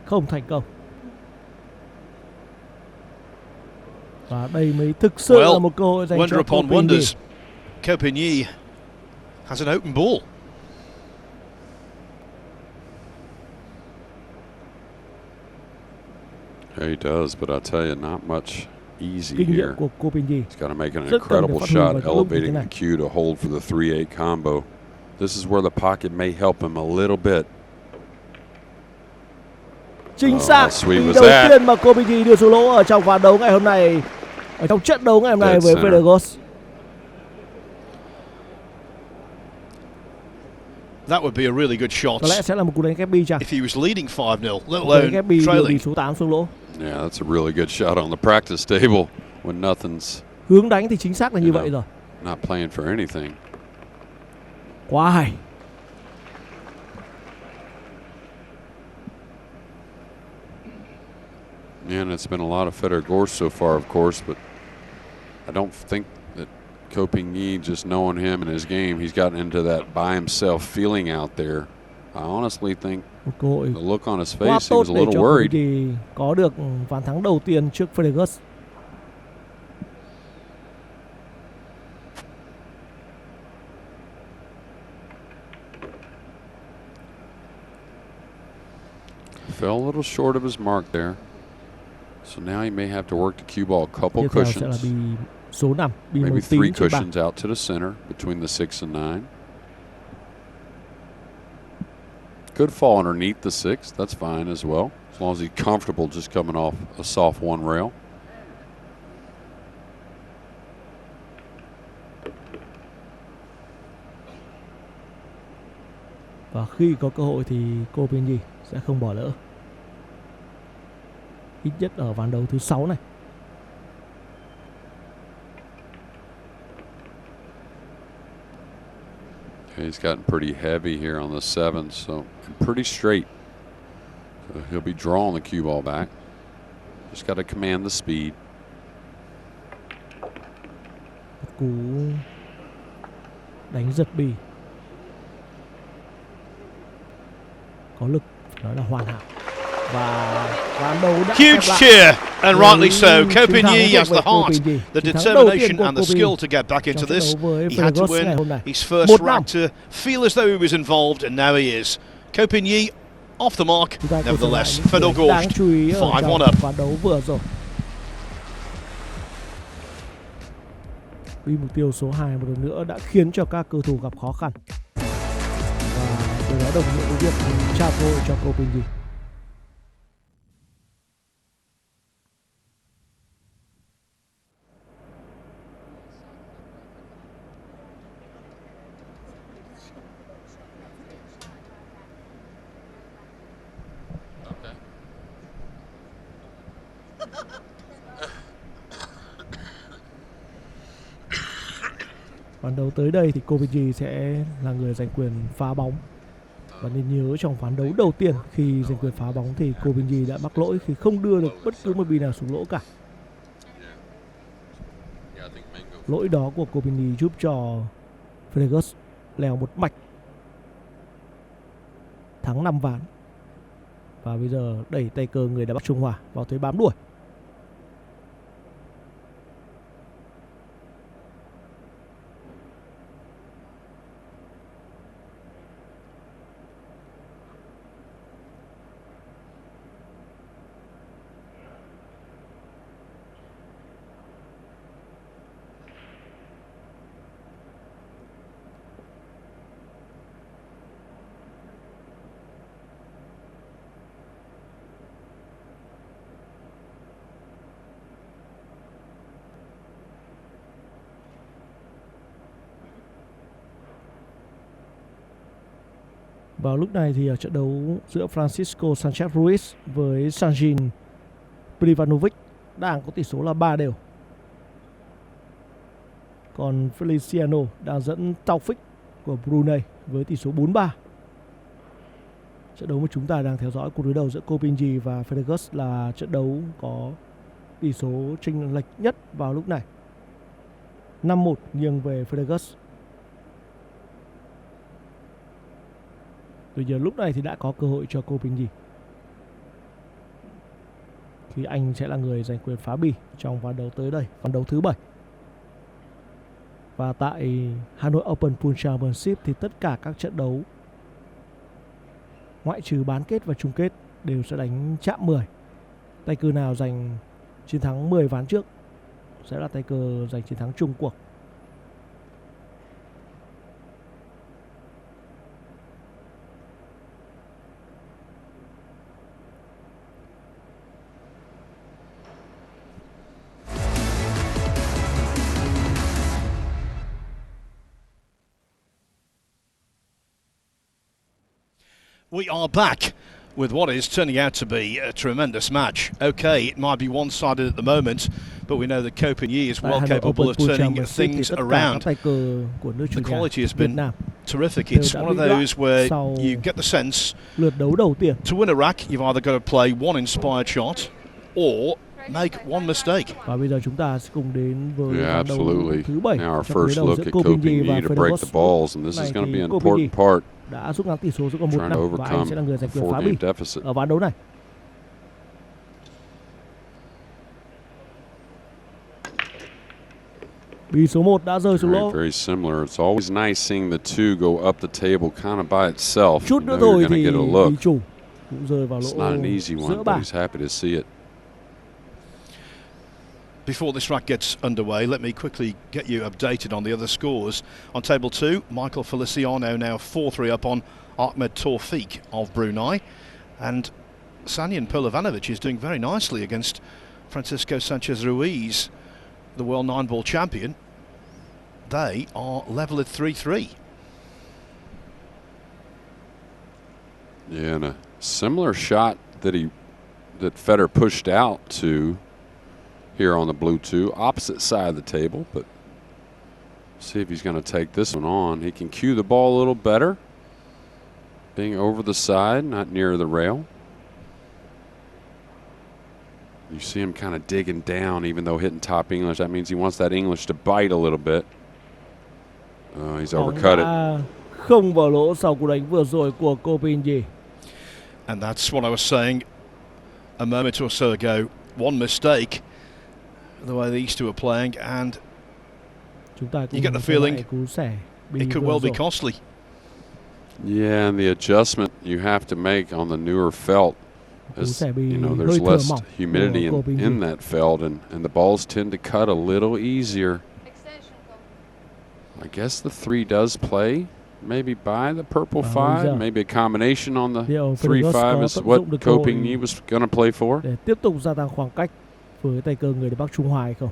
[SPEAKER 1] Không thành công. Và đây mới thực sự là một cơ hội dành cho Ko Ping-yi.
[SPEAKER 2] Ko Ping-yi has an open ball.
[SPEAKER 3] Yeah, he does, but I tell you, not much easy here. He's got to make an incredible shot, elevating the cue to hold for the 3-8 combo. This is where the pocket may help him a little bit.
[SPEAKER 1] Chính xác, đi đầu tiên mà Ko Ping-yi đưa xuống lỗ ở trong ván đấu ngày hôm nay, ở trong trận đấu ngày hôm nay với FEDOR GORST.
[SPEAKER 2] That would be a really good shot.
[SPEAKER 1] Có lẽ sẽ là một cú đánh kép bi chăng?
[SPEAKER 2] If he was leading 5-0, let alone trailing.
[SPEAKER 1] Số 8 xuống lỗ.
[SPEAKER 3] Yeah, that's a really good shot on the practice table when nothing's.
[SPEAKER 1] Hướng đánh thì chính xác là như vậy rồi.
[SPEAKER 3] Not playing for anything.
[SPEAKER 1] Quá hay.
[SPEAKER 3] Yeah, and it's been a lot of FEDOR GORST so far, of course, but I don't think that Ko Ping-yi, just knowing him and his game, he's gotten into that by himself feeling out there. I honestly think the look on his face, he was a little worried.
[SPEAKER 1] Thì có được ván thắng đầu tiên trước FEDOR GORST.
[SPEAKER 3] fell a little short of his mark there. So now he may have to work the cue ball a couple cushions.
[SPEAKER 1] Số 5,
[SPEAKER 3] maybe 3 cushions out to the center between the 6 and 9. Could fall underneath the 6. That's fine as well, as long as he's comfortable just coming off a soft 1 rail.
[SPEAKER 1] Và khi có cơ hội thì cô Penny sẽ không bỏ lỡ. Ít nhất ở ván đấu thứ 6 này.
[SPEAKER 3] He's gotten pretty heavy here on the 7, so pretty straight. So he'll be drawing the cue ball back. Just got to command the speed.
[SPEAKER 1] Cú đánh giật bì. Có lực, phải nói là hoàn hảo.
[SPEAKER 2] Huge cheer, and rightly so. Ko Bin-Yi has the heart, the determination and the skill to get back into this. He had to win his first rack to feel as though he was involved, and now he is. Ko Bin-Yi off the mark, nevertheless. FEDOR GORST 5-1 up.
[SPEAKER 1] Vì mục tiêu số 2 một lần nữa đã khiến cho các cầu thủ gặp khó khăn. Và điều đó đồng nghĩa với việc trao cơ hội cho Ko Bin-Yi. Ván đấu tới đây thì Ko Bin-Yi sẽ là người giành quyền phá bóng. Và nên nhớ trong ván đấu đầu tiên khi giành quyền phá bóng thì Ko Bin-Yi đã mắc lỗi khi không đưa được bất cứ một bi nào xuống lỗ cả. Lỗi đó của Ko Bin-Yi giúp cho FEDOR GORST leo một mạch thắng 5 ván. Và bây giờ đẩy tay cờ người đá Bắc Trung Hòa vào thế bám đuổi. Vào lúc này thì ở trận đấu giữa Francisco Sanchez Ruiz với Sanjin Privanovic đang có tỷ số là 3-3. Còn Feliciano đang dẫn Taufik của Brunei với tỷ số 4-3. Trận đấu mà chúng ta đang theo dõi cuộc đối đầu giữa Ko Bin-Yi và FEDOR GORST là trận đấu có tỷ số chênh lệch nhất vào lúc này. 5-1 nghiêng về FEDOR GORST. Tuy nhiên lúc này thì đã có cơ hội cho Ko Bin-Yi, thì anh sẽ là người giành quyền phá bì trong ván đấu tới đây, ván đấu thứ 7. Và tại Hanoi Open Pool Championship thì tất cả các trận đấu ngoại trừ bán kết và chung kết đều sẽ đánh chạm 10. Tay cờ nào giành chiến thắng 10 ván trước sẽ là tay cờ giành chiến thắng chung cuộc.
[SPEAKER 2] We are back with what is turning out to be a tremendous match. Okay, it might be one-sided at the moment, but we know that Ko Bin-Yi is well capable of turning things around. The quality has been terrific. It's one of those where you get the sense to win a rack, you've either got to play one inspired shot or make one mistake.
[SPEAKER 1] Và bây giờ chúng ta sẽ cùng đến với ván đấu thứ 7.
[SPEAKER 3] Now our first look at Ko Bin-Yi to break the balls, and this is going to be an important part.
[SPEAKER 1] Đã rút ngắn tỷ số xuống còn 1-5 và anh sẽ là người giành quyền phá bì ở ván đấu này. Bì số 1 đã rơi xuống lỗ.
[SPEAKER 3] Very similar. It's always nice seeing the two go up the table kind of by itself.
[SPEAKER 1] Chút nữa rồi thì bì chủ cũng rơi vào lỗ
[SPEAKER 3] It's not an easy one,
[SPEAKER 1] giữa
[SPEAKER 3] but
[SPEAKER 1] bảng.
[SPEAKER 3] he's happy to see it.
[SPEAKER 2] Before this rack gets underway, let me quickly get you updated on the other scores. On table 2, Michael Feliciano now 4-3 up on Ahmed Tawfiq of Brunei, and Sanyan Polovanovic is doing very nicely against Francisco Sanchez Ruiz, the world 9-ball champion. They are level at 3-3.
[SPEAKER 3] Yeah, and a similar shot that FEDOR pushed out to here on the blue 2, opposite side of the table, but see if he's going to take this one on. He can cue the ball a little better, being over the side, not near the rail. You see him kind of digging down, even though hitting top English. That means he wants that English to bite a little bit. He's overcut it.
[SPEAKER 1] Không vào lỗ sau cú đánh vừa rồi của Kopinji.
[SPEAKER 2] And that's what I was saying a moment or so ago. One mistake, the way these two are playing, and you get the feeling it could well be costly.
[SPEAKER 3] Yeah, and the adjustment you have to make on the newer felt, as you know, there's less humidity in that felt, and the balls tend to cut a little easier. I guess the 3 does play, maybe by the purple 5, maybe a combination on the 3-5 is what Kopinji was going to play for.
[SPEAKER 1] Để tiếp tục gia tăng khoảng cách với tay cờ người Bắc Trung Hoa hay không?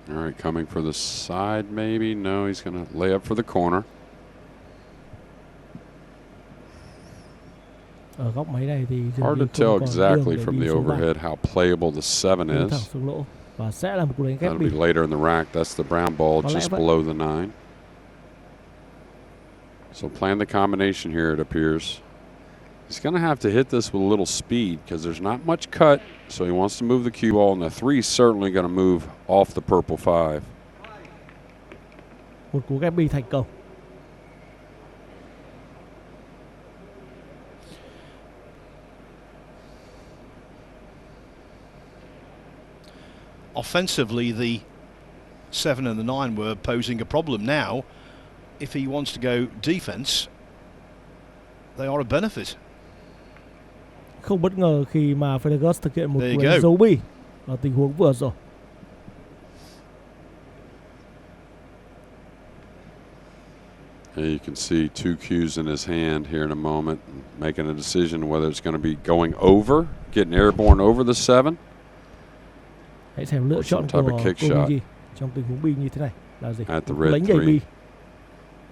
[SPEAKER 3] All right, coming for the side maybe. No, he's going to lay up for the corner.
[SPEAKER 1] Ở góc máy này thì
[SPEAKER 3] hard to tell exactly from the overhead how playable the 7 is.
[SPEAKER 1] Và sẽ là một cú đánh ghép
[SPEAKER 3] That'll be later in the rack. That's the brown ball just below the 9. So playing the combination here, it appears. He's going to have to hit this with a little speed because there's not much cut. So he wants to move the cue ball, and the 3 is certainly going to move off the purple 5.
[SPEAKER 1] Một cú ghép bi thành công.
[SPEAKER 2] Offensively, the 7 and the 9 were posing a problem. Now, if he wants to go defense, they are a benefit.
[SPEAKER 1] Không bất ngờ khi mà FEDOR GORST thực hiện một cú đánh dấu bi ở tình huống vừa rồi.
[SPEAKER 3] Here you can see 2 cues in his hand here in a moment, making a decision whether it's going to be going over, getting airborne over the 7.
[SPEAKER 1] Hãy xem lựa chọn của Kopinji trong tình huống bi như thế này là gì?
[SPEAKER 3] At the red 3.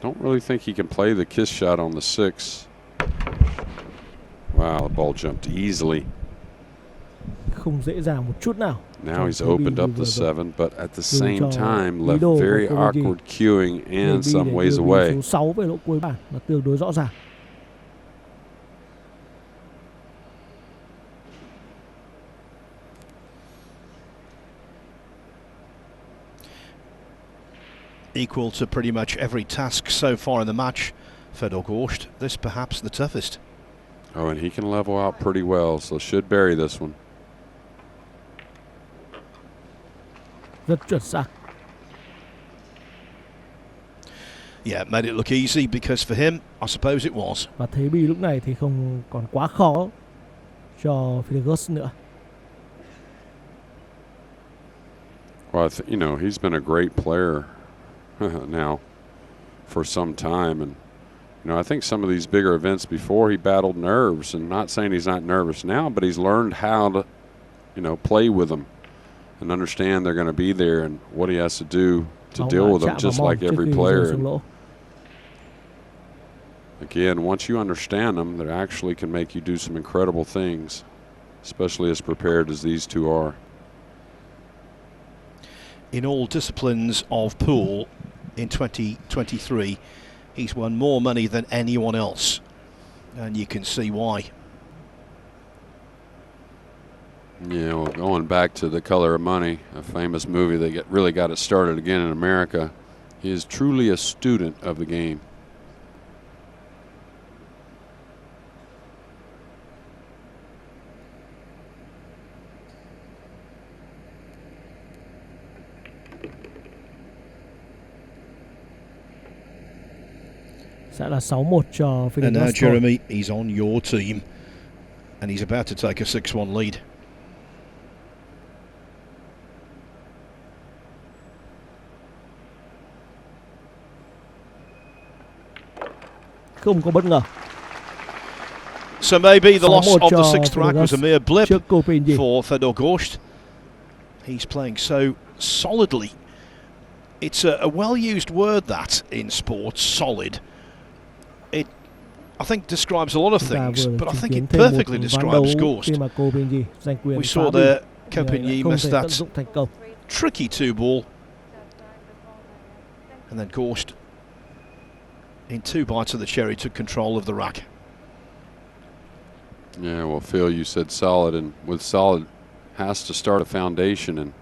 [SPEAKER 3] Don't really think he can play the kiss shot on the 6. Wow, the ball jumped easily.
[SPEAKER 1] Không dễ dàng một chút nào.
[SPEAKER 3] Now he's opened up the 7, but at the same time left very awkward cueing and some ways away.
[SPEAKER 1] Số 6 về lỗ cuối bàn là tương đối rõ ràng.
[SPEAKER 2] Equal to pretty much every task so far in the match, FEDOR GORST. This perhaps the toughest.
[SPEAKER 3] Oh, and he can level out pretty well, so should bury this one.
[SPEAKER 1] Rất chuẩn xác.
[SPEAKER 2] Yeah, made it look easy because for him, I suppose it was.
[SPEAKER 1] Và thế bi lúc này thì không còn quá khó cho FEDOR GORST nữa.
[SPEAKER 3] Well, you know, he's been a great player now for some time, and you know, I think some of these bigger events before he battled nerves, and not saying he's not nervous now, but he's learned how to, you know, play with them and understand they're going to be there and what he has to do to deal with them, just like every player. And again, once you understand them, they actually can make you do some incredible things, especially as prepared as these 2 are.
[SPEAKER 2] In all disciplines of pool in 2023, he's won more money than anyone else, and you can see why.
[SPEAKER 3] Yeah, well, going back to The Color of Money, a famous movie that really got it started again in America, he is truly a student of the game.
[SPEAKER 1] Sẽ là 6-1 cho FEDOR
[SPEAKER 2] And now
[SPEAKER 1] GORST.
[SPEAKER 2] Jeremy, he's on your team, and he's about to take a 6-1 lead.
[SPEAKER 1] Không có bất ngờ.
[SPEAKER 2] So maybe the loss of the
[SPEAKER 1] 6-1
[SPEAKER 2] sixth
[SPEAKER 1] cho
[SPEAKER 2] rack was a mere blip
[SPEAKER 1] trước Coping.
[SPEAKER 2] for FEDOR GORST. He's playing so solidly. It's a well-used word, that, in sports, solid. It, I think, describes a lot of things, but I think it perfectly describes GORST. We saw there Coping missed that tricky 2-ball. And then GORST, in 2 bites of the cherry, took control of the rack.
[SPEAKER 3] Yeah, well, Phil, you said solid, and with solid has to start a foundation, and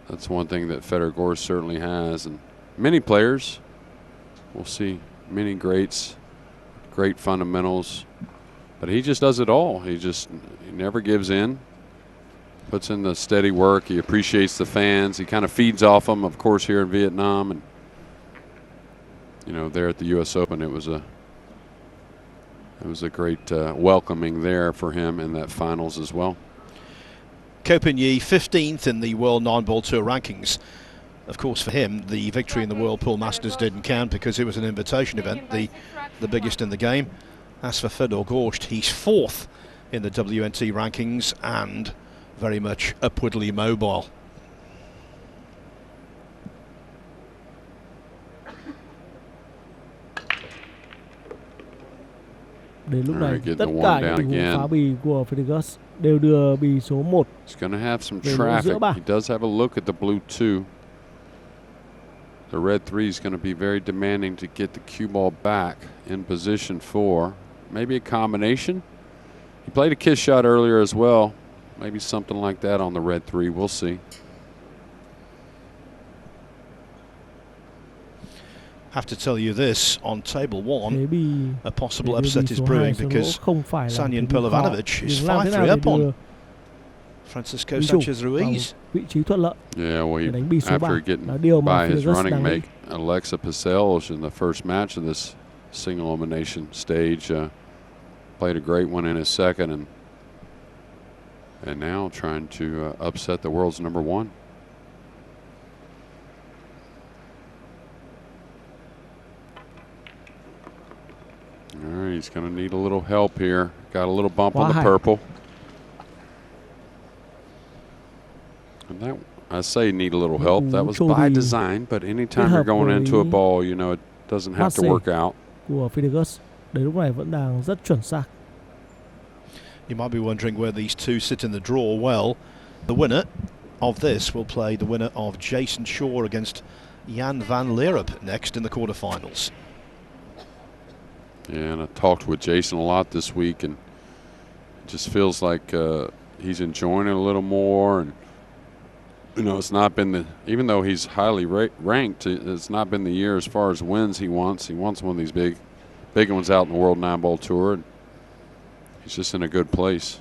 [SPEAKER 3] that's one thing that FEDOR GORST certainly has. And many players, we'll see many greats, great fundamentals, but he just does it all. He never gives in, puts in the steady work. He appreciates the fans. He kind of feeds off them, of course, here in Vietnam. And, you know, there at the U.S. Open, it was a great welcoming there for him in that finals as well.
[SPEAKER 2] Coping 15th in the World 9-Ball Tour rankings. Of course, for him, the victory in the Whirlpool Masters didn't count because it was an invitation event, the biggest in the game. As for FEDOR GORST, he's 4th in the WNT rankings and very much upwardly mobile.
[SPEAKER 1] Đến lúc này, tất cả những tình huống phá bì của FEDOR GORST đều đưa bì số 1
[SPEAKER 3] He's going to have some traffic. He does have a look at the blue 2. The red 3 is going to be very demanding to get the cue ball back in position 4. Maybe a combination. He played a kiss shot earlier as well. Maybe something like that on the red 3. We'll see.
[SPEAKER 2] Have to tell you this, on table 1, a possible upset is brewing because Sanyan Pelovanovic is 5-3 up on Francisco Sanchez Ruiz.
[SPEAKER 3] Yeah, well, after getting by his running mate Alexa Picels in the first match of this single elimination stage, played a great one in his second, and now trying to upset the world's number 1. All right, he's going to need a little help here. Got a little bump on the purple. And that, I say need a little help. That was by design, but anytime you're going into a ball, you know, it doesn't have to work out.
[SPEAKER 1] Của FEDOR GORST đến lúc này vẫn đang rất chuẩn xác.
[SPEAKER 2] You might be wondering where these two sit in the draw. Well, the winner of this will play the winner of Jason Shaw against Jan van Leerup next in the quarterfinals.
[SPEAKER 3] Yeah, and I talked with Jason a lot this week, and it just feels like he's enjoying it a little more. And, you know, it's not been even though he's highly ranked, it's not been the year as far as wins he wants. He wants one of these big ones out in the World 9-Ball Tour. And he's just in a good place.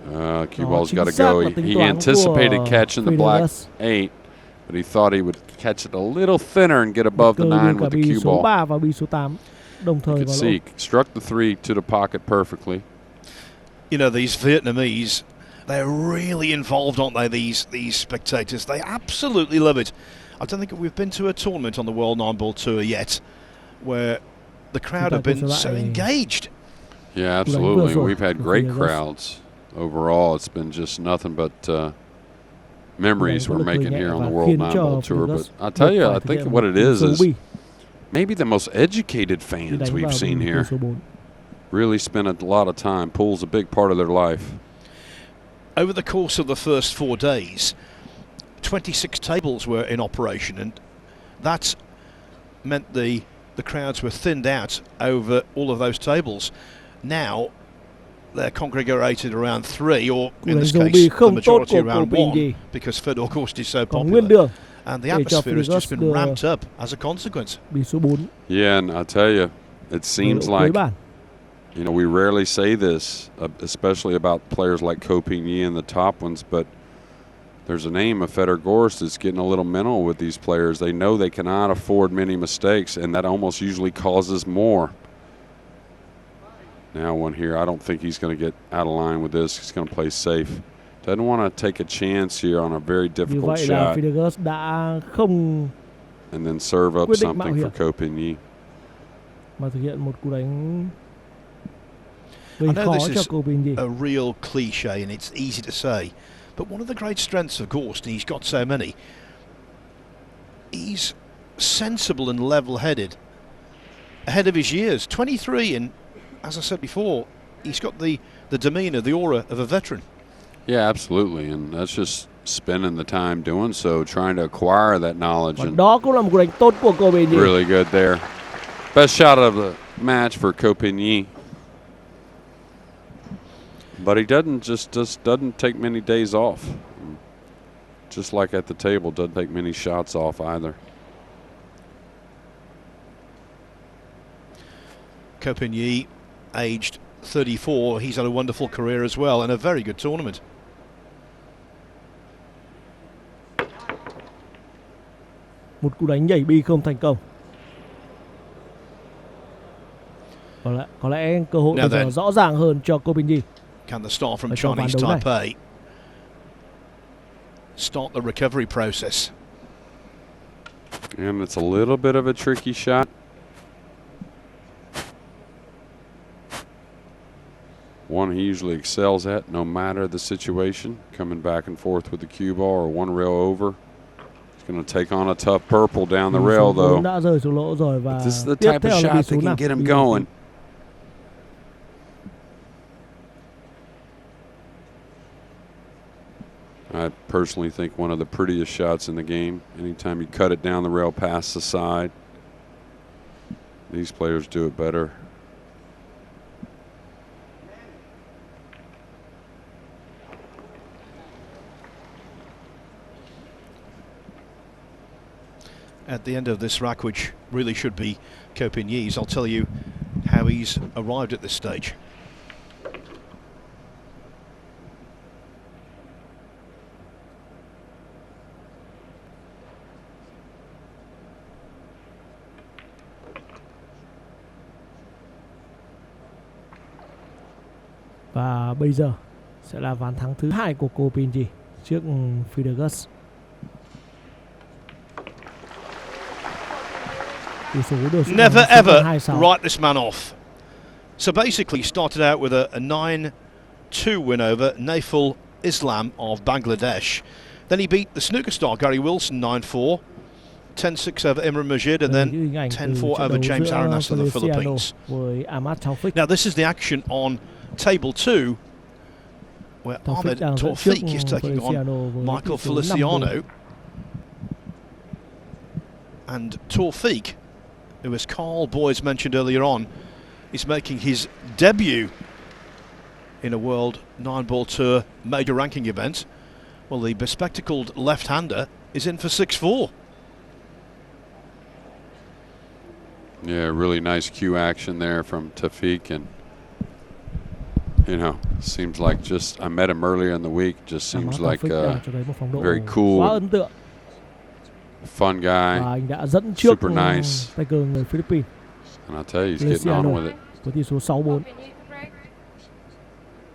[SPEAKER 3] Cue ball's got to go. He anticipated catching the black 8. But he thought he would catch it a little thinner and get above the 9 with the cue ball. You could see, struck the 3 to the pocket perfectly.
[SPEAKER 2] You know, these Vietnamese, they're really involved, aren't they, these spectators? They absolutely love it. I don't think we've been to a tournament on the World 9-Ball Tour yet where the crowd have been so engaged.
[SPEAKER 3] Yeah, absolutely. We've had great crowds overall. It's been just nothing but memories we're making here on the World 9-Ball Tour. But I'll tell you, I think what it is maybe the most educated fans we've seen here. Really spend a lot of time. Pool's a big part of their life.
[SPEAKER 2] Over the course of the first 4 days, 26 tables were in operation, and that meant the crowds were thinned out over all of those tables. Now they're congregated around 3, or in this case, the majority around 1, because FEDOR GORST is so popular. And the atmosphere has just been ramped up as a consequence.
[SPEAKER 3] Yeah, and I'll tell you, it seems like, you know, we rarely say this, especially about players like Coping and the top ones, but there's a name of FEDOR GORST that's getting a little mental with these players. They know they cannot afford many mistakes, and that almost usually causes more. Now one here, I don't think he's going to get out of line with this. He's going to play safe. Doesn't want to take a chance here on a very difficult shot.
[SPEAKER 1] FEDOR GORST đã không
[SPEAKER 3] and then serve up something for Copigny.
[SPEAKER 1] Mà thực hiện một cú đánh
[SPEAKER 2] I know this is a real cliche and it's easy to say, but one of the great strengths of Gorst, and he's got so many, he's sensible and level-headed, ahead of his years. 23, and as I said before, he's got the demeanour, the aura of a veteran.
[SPEAKER 3] Yeah, absolutely, and that's just spending the time doing so, trying to acquire that knowledge. And
[SPEAKER 1] đó cũng là một cú đánh tốt của Copigny.
[SPEAKER 3] Really good there. Best shot of the match for Copigny. But he doesn't take many days off. Just like at the table, doesn't take many shots off either.
[SPEAKER 2] Copigny, aged 34, he's had a wonderful career as well and a very good tournament.
[SPEAKER 1] Một cú đánh nhảy bi không thành công. Có lẽ cơ hội bây giờ rõ ràng hơn cho Copigny.
[SPEAKER 2] Can the star from Chinese Taipei start the recovery process?
[SPEAKER 3] And it's a little bit of a tricky shot. One he usually excels at, no matter the situation. Coming back and forth with the cue ball or one rail over. He's going to take on a tough purple down the rail, though. But this is the type of shot that can get him going. I personally think one of the prettiest shots in the game. Anytime you cut it down the rail past the side. These players do it better.
[SPEAKER 2] At the end of this rack, which really should be Copigny's, I'll tell you how he's arrived at this stage.
[SPEAKER 1] Và bây giờ sẽ là ván thắng thứ 2 của Copigny trước FEDOR GORST.
[SPEAKER 2] Never ever write this man off. So basically he started out with a 9-2 win over Naiful Islam of Bangladesh. Then he beat the snooker star Gary Wilson 9-4, 10-6 over Imran Majid, and then 10-4 over James Aranas of the Philippines. Now this is the action on Table 2, where Ahmed Tawfiq is taking on Michael Feliciano. And Tawfiq, who, as Carl Boys mentioned earlier on, is making his debut in a World 9-Ball Tour major ranking event. Well, the bespectacled left-hander is in for 6-4.
[SPEAKER 3] Yeah, really nice cue action there from Tawfiq, and you know, seems like I met him earlier in the week. Just seems like very cool, fun guy, super nice. And I'll tell you, he's getting on with it.
[SPEAKER 1] Với tỷ số 6-4.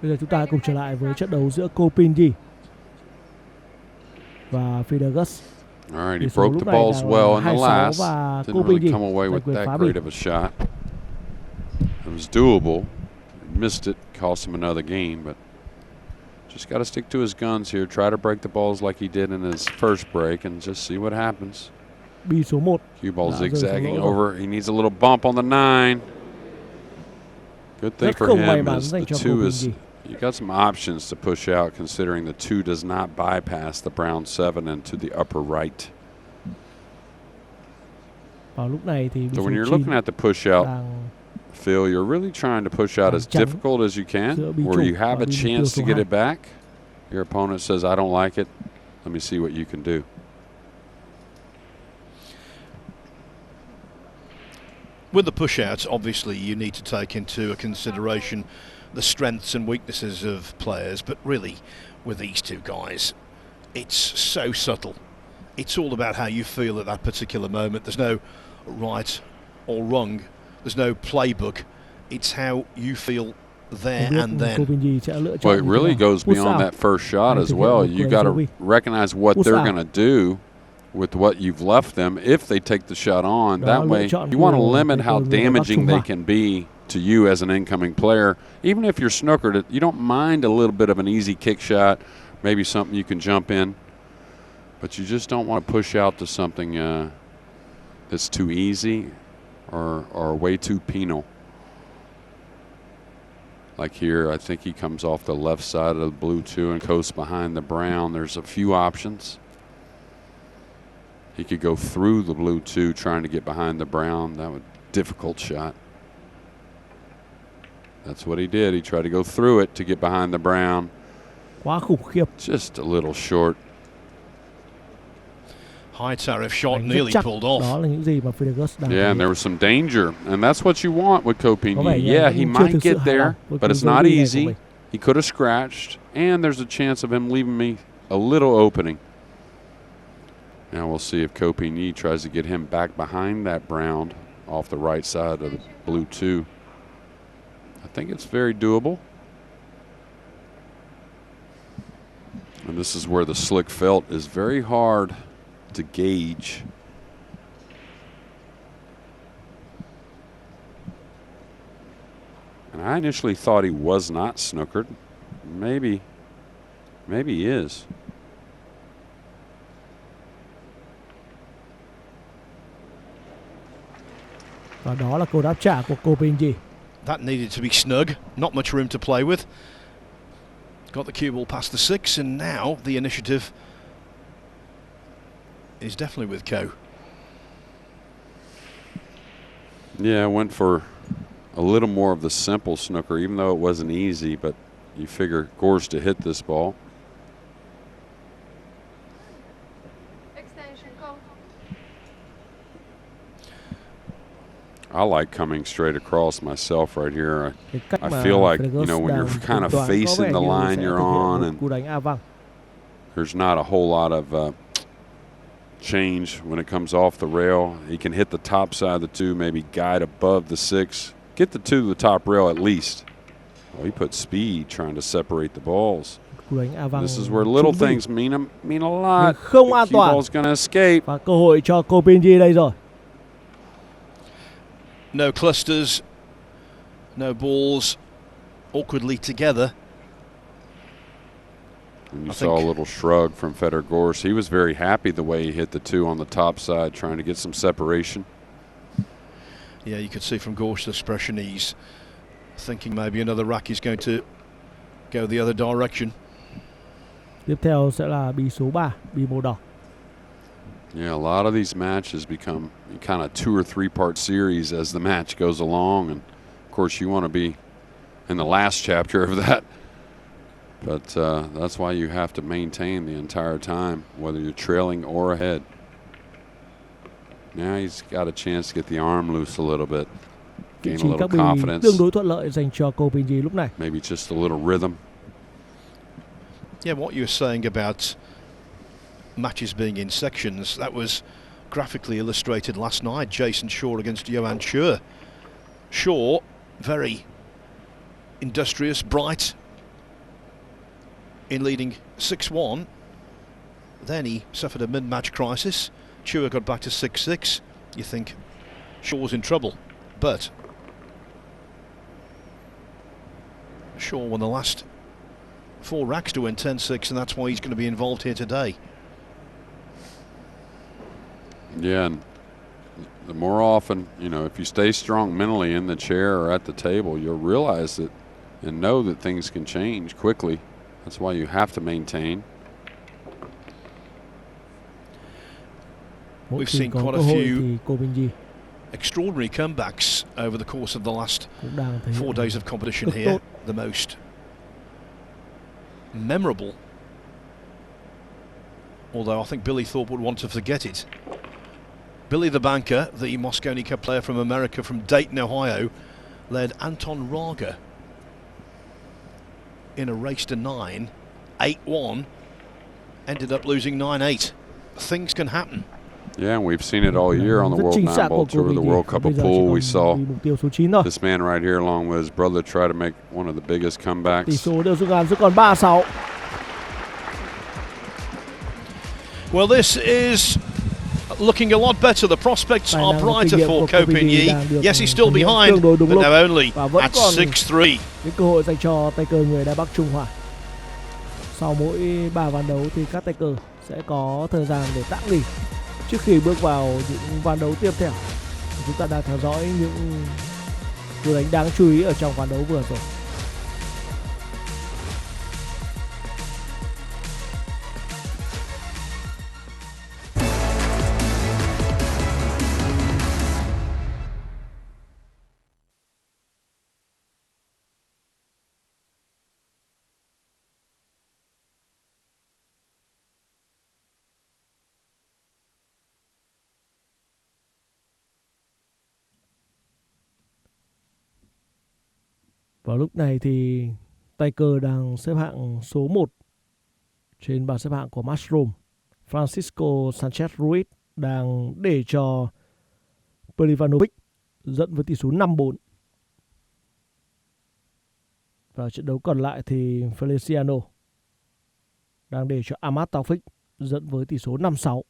[SPEAKER 1] Bây giờ chúng ta cùng trở lại với trận đấu giữa Copigny và FEDOR GORST.
[SPEAKER 3] All right, he broke the balls well in the last. Didn't really come away with that great of a shot. It was doable. Missed it, cost him another game, but just got to stick to his guns here. Try to break the balls like he did in his first break and just see what happens. Cue ball zigzagging over. He needs a little bump on the 9. Good thing for him is the 2 is, you got some options to push out, considering the 2 does not bypass the brown 7 and to the upper right. So when you're looking at the push out, Phil, you're really trying to push out as difficult as you can, where you have a chance to get it back. Your opponent says, I don't like it. Let me see what you can do.
[SPEAKER 2] With the push-outs, obviously you need to take into consideration the strengths and weaknesses of players, but really with these two guys, it's so subtle. It's all about how you feel at that particular moment. There's no right or wrong. There's no playbook. It's how you feel there and then.
[SPEAKER 3] Well, it really goes beyond that first shot as well. You got to recognize what they're going to do with what you've left them if they take the shot on. That way, you want to limit how damaging they can be to you as an incoming player. Even if you're snookered, you don't mind a little bit of an easy kick shot, maybe something you can jump in, but you just don't want to push out to something that's too easy or way too penal. Like here, I think he comes off the left side of the blue 2 and coasts behind the brown. There's a few options. He could go through the blue 2 trying to get behind the brown. That would difficult shot. That's what he did. He tried to go through it to get behind the brown.
[SPEAKER 1] Quá khủng khiếp.
[SPEAKER 3] Just a little short.
[SPEAKER 2] High tariff shot nearly pulled off.
[SPEAKER 1] Đó là những gì mà FEDOR GORST đang
[SPEAKER 3] Yeah, and there was some danger, and that's what you want with Copigny. Yeah, he might get there, but it's not easy. He could have scratched, and there's a chance of him leaving me a little opening. Now we'll see if Copigny tries to get him back behind that brown off the right side of the blue 2. I think it's very doable. And this is where the slick felt is very hard to gauge. And I initially thought he was not snookered. Maybe he is.
[SPEAKER 1] Và đó là câu đáp trả của Copigny.
[SPEAKER 2] That needed to be snug. Not much room to play with. Got the cue ball past the 6, and now the initiative is definitely with Co.
[SPEAKER 3] Yeah, I went for a little more of the simple snooker, even though it wasn't easy, but you figure Gorst to hit this ball. I like coming straight across myself right here. I feel like, you know, when you're kind of facing the line you're on and there's not a whole lot of change when it comes off the rail. He can hit the top side of the 2, maybe guide above the 6. Get the 2 to the top rail at least. Oh, he put speed trying to separate the balls. This is where little things mean a lot.
[SPEAKER 1] Không an
[SPEAKER 3] toàn. The cue ball's going to escape.
[SPEAKER 1] Và cơ hội cho Copigny đây rồi.
[SPEAKER 2] No clusters, no balls awkwardly together.
[SPEAKER 3] And you saw a little shrug from FEDOR GORST. He was very happy the way he hit the 2 on the top side, trying to get some separation.
[SPEAKER 2] Yeah, you could see from Gorst's expression he's thinking maybe another rack is going to go the other direction.
[SPEAKER 1] Tiếp theo sẽ là bi số 3, bi màu đỏ.
[SPEAKER 3] Yeah, a lot of these matches become kind of 2 or 3 part series as the match goes along, and of course you want to be in the last chapter of that. But that's why you have to maintain the entire time, whether you're trailing or ahead. Now he's got a chance to get the arm loose a little bit, gain a little confidence.
[SPEAKER 1] Tương đối thuận lợi dành cho Copigny lúc này.
[SPEAKER 3] Maybe just a little rhythm.
[SPEAKER 2] Yeah, what you were saying about matches being in sections, that was graphically illustrated last night. Jason Shaw against Johan Schur. Shaw, very industrious, bright, in leading 6-1. Then he suffered a mid-match crisis. Chua got back to 6-6. You think Shaw's in trouble, but Shaw won the last 4 racks to win 10-6, and that's why he's going to be involved here today.
[SPEAKER 3] Yeah, and the more often, you know, if you stay strong mentally in the chair or at the table, you'll realize it and know that things can change quickly. That's why you have to maintain.
[SPEAKER 2] We've seen quite a few extraordinary comebacks over the course of the last 4 days of competition here. The most memorable, although I think Billy Thorpe would want to forget it. Billy the banker, the Mosconi Cup player from America, from Dayton, Ohio, led Anton Raga in a race to 9, 8-1, ended up losing 9-8. Things can happen.
[SPEAKER 3] Yeah, and we've seen it all year on the World 9 Ball Tour, the World Cup of Pool. We saw this man right here, along with his brother, try to make one of the biggest comebacks.
[SPEAKER 1] Tỷ số đều rút ngắn rồi còn 3-6.
[SPEAKER 2] Well, this is looking a lot better. The prospects are brighter for Ko Pin-Yi. Yes, he's still behind, but now only at 6-3.
[SPEAKER 1] Cái cơ hội dành cho tay cờ người Đài Bắc Trung Hoa. Sau mỗi 3 ván đấu thì các tay cờ sẽ có thời gian để tạm nghỉ trước khi bước vào những ván đấu tiếp theo. Chúng ta đang theo dõi những cú đánh đáng chú ý ở trong ván đấu vừa rồi. Vào lúc này thì tay cờ đang xếp hạng số 1 trên bảng xếp hạng của Mushroom. Francisco Sanchez Ruiz đang để cho Perivanovic dẫn với tỷ số 5-4. Và trận đấu còn lại thì Feliciano đang để cho Amat Taufik dẫn với tỷ số 5-6.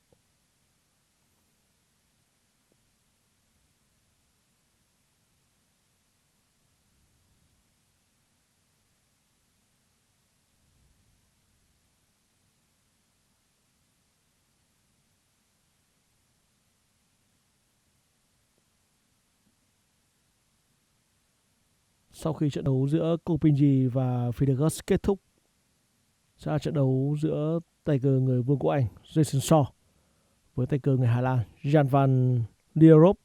[SPEAKER 1] Sau khi trận đấu giữa Ko Pin-Yi và FEDOR GORST kết thúc, sẽ là trận đấu giữa tay cờ người Vương quốc Anh Jason Shaw với tay cờ người Hà Lan Jan van Lierop.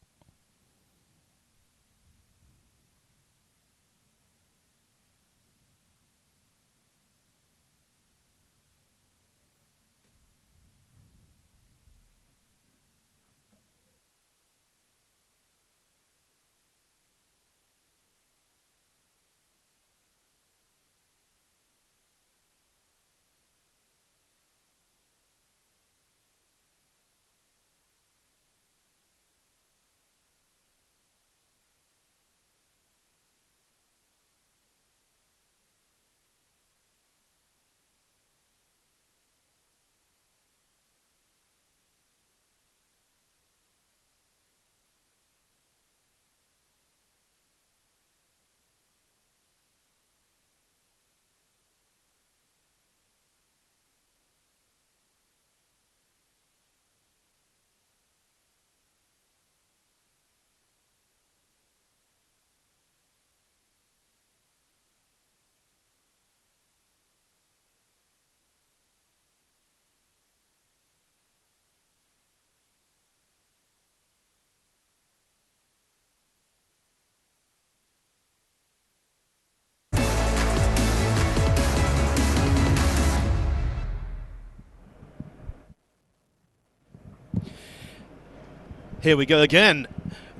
[SPEAKER 2] Here we go again.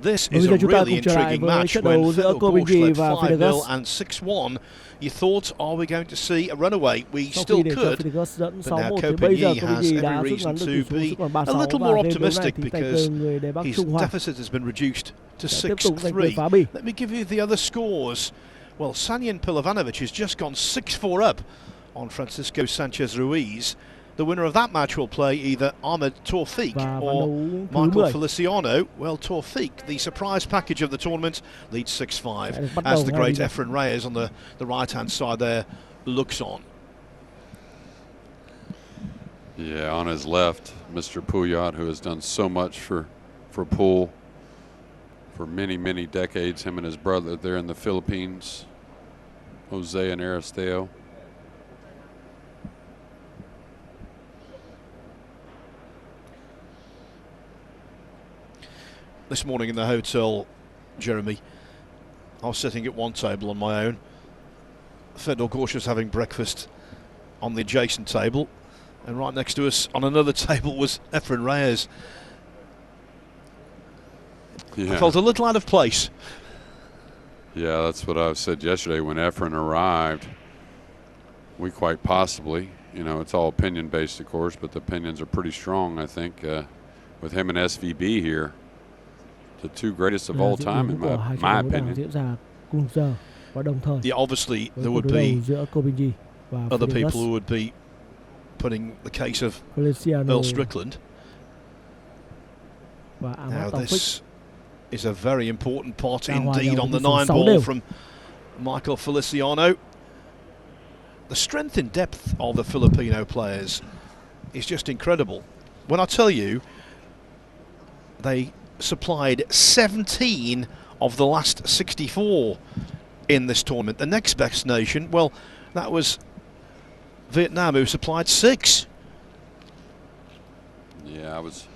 [SPEAKER 2] This is a really intriguing match when FEDOR GORST led 5-0 and 6-1. You thought, are we going to see a runaway? We still could, but now Ko Pin-Yi has every reason to be a little more optimistic because his deficit has been reduced to 6-3. Let me give you the other scores. Well, Sanyan Pilovanovic has just gone 6-4 up on Francisco Sanchez Ruiz. The winner of that match will play either Ahmed Taufik or Michael Feliciano. Well, Taufik, the surprise package of the tournament, leads 6-5 as the great Efren Reyes on the right-hand side there looks on.
[SPEAKER 3] Yeah, on his left, Mr. Pouliot, who has done so much for pool for many, many decades. Him and his brother there in the Philippines, Jose and Aristeo.
[SPEAKER 2] This morning in the hotel, Jeremy, I was sitting at one table on my own. FEDOR GORST was having breakfast on the adjacent table, and right next to us on another table was Efren Reyes.
[SPEAKER 3] Yeah.
[SPEAKER 2] I felt a little out of place.
[SPEAKER 3] Yeah, that's what I said yesterday when Efren arrived. We quite possibly, you know, it's all opinion based, of course, but the opinions are pretty strong, I think, with him and SVB here. The two greatest of all time, in my opinion.
[SPEAKER 2] Yeah, obviously there would be other people who would be putting the case of Earl Strickland. Now this is a very important pot indeed on the 9 ball from Michael Feliciano. The strength and depth of the Filipino players is just incredible. When I tell you they supplied 17 of the last 64 in this tournament. The next best nation, well, that was Vietnam, who supplied 6.
[SPEAKER 3] Yeah, I was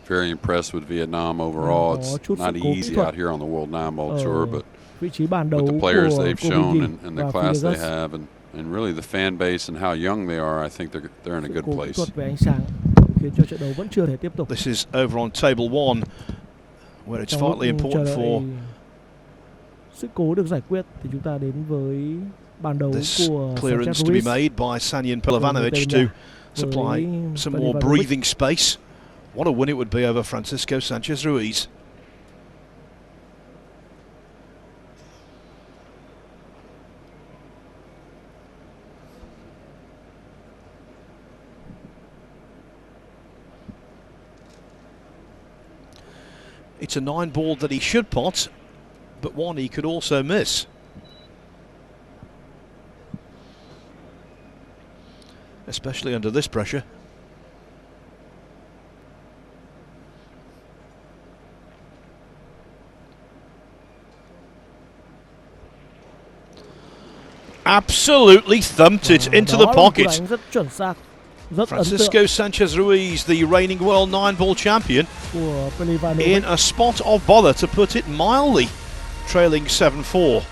[SPEAKER 3] very impressed with Vietnam overall. It's not easy out here on the World 9-Ball Tour, but with the players they've shown and the class they have, and really the fan base and how young they are, I think they're in a good place.
[SPEAKER 2] This is over on table 1, where it's vitally important for
[SPEAKER 1] sự cố được giải quyết thì chúng ta đến với bàn đấu của
[SPEAKER 2] clearance to be made by Sanyan Pelovanovic to supply some more breathing space. What a win it would be over Francisco Sanchez Ruiz. It's a 9 ball that he should pot, but one he could also miss. Especially under this pressure. Absolutely thumped it into the pocket. Francisco Sanchez Ruiz, the reigning world 9-ball champion, in a spot of bother, to put it mildly, trailing 7-4.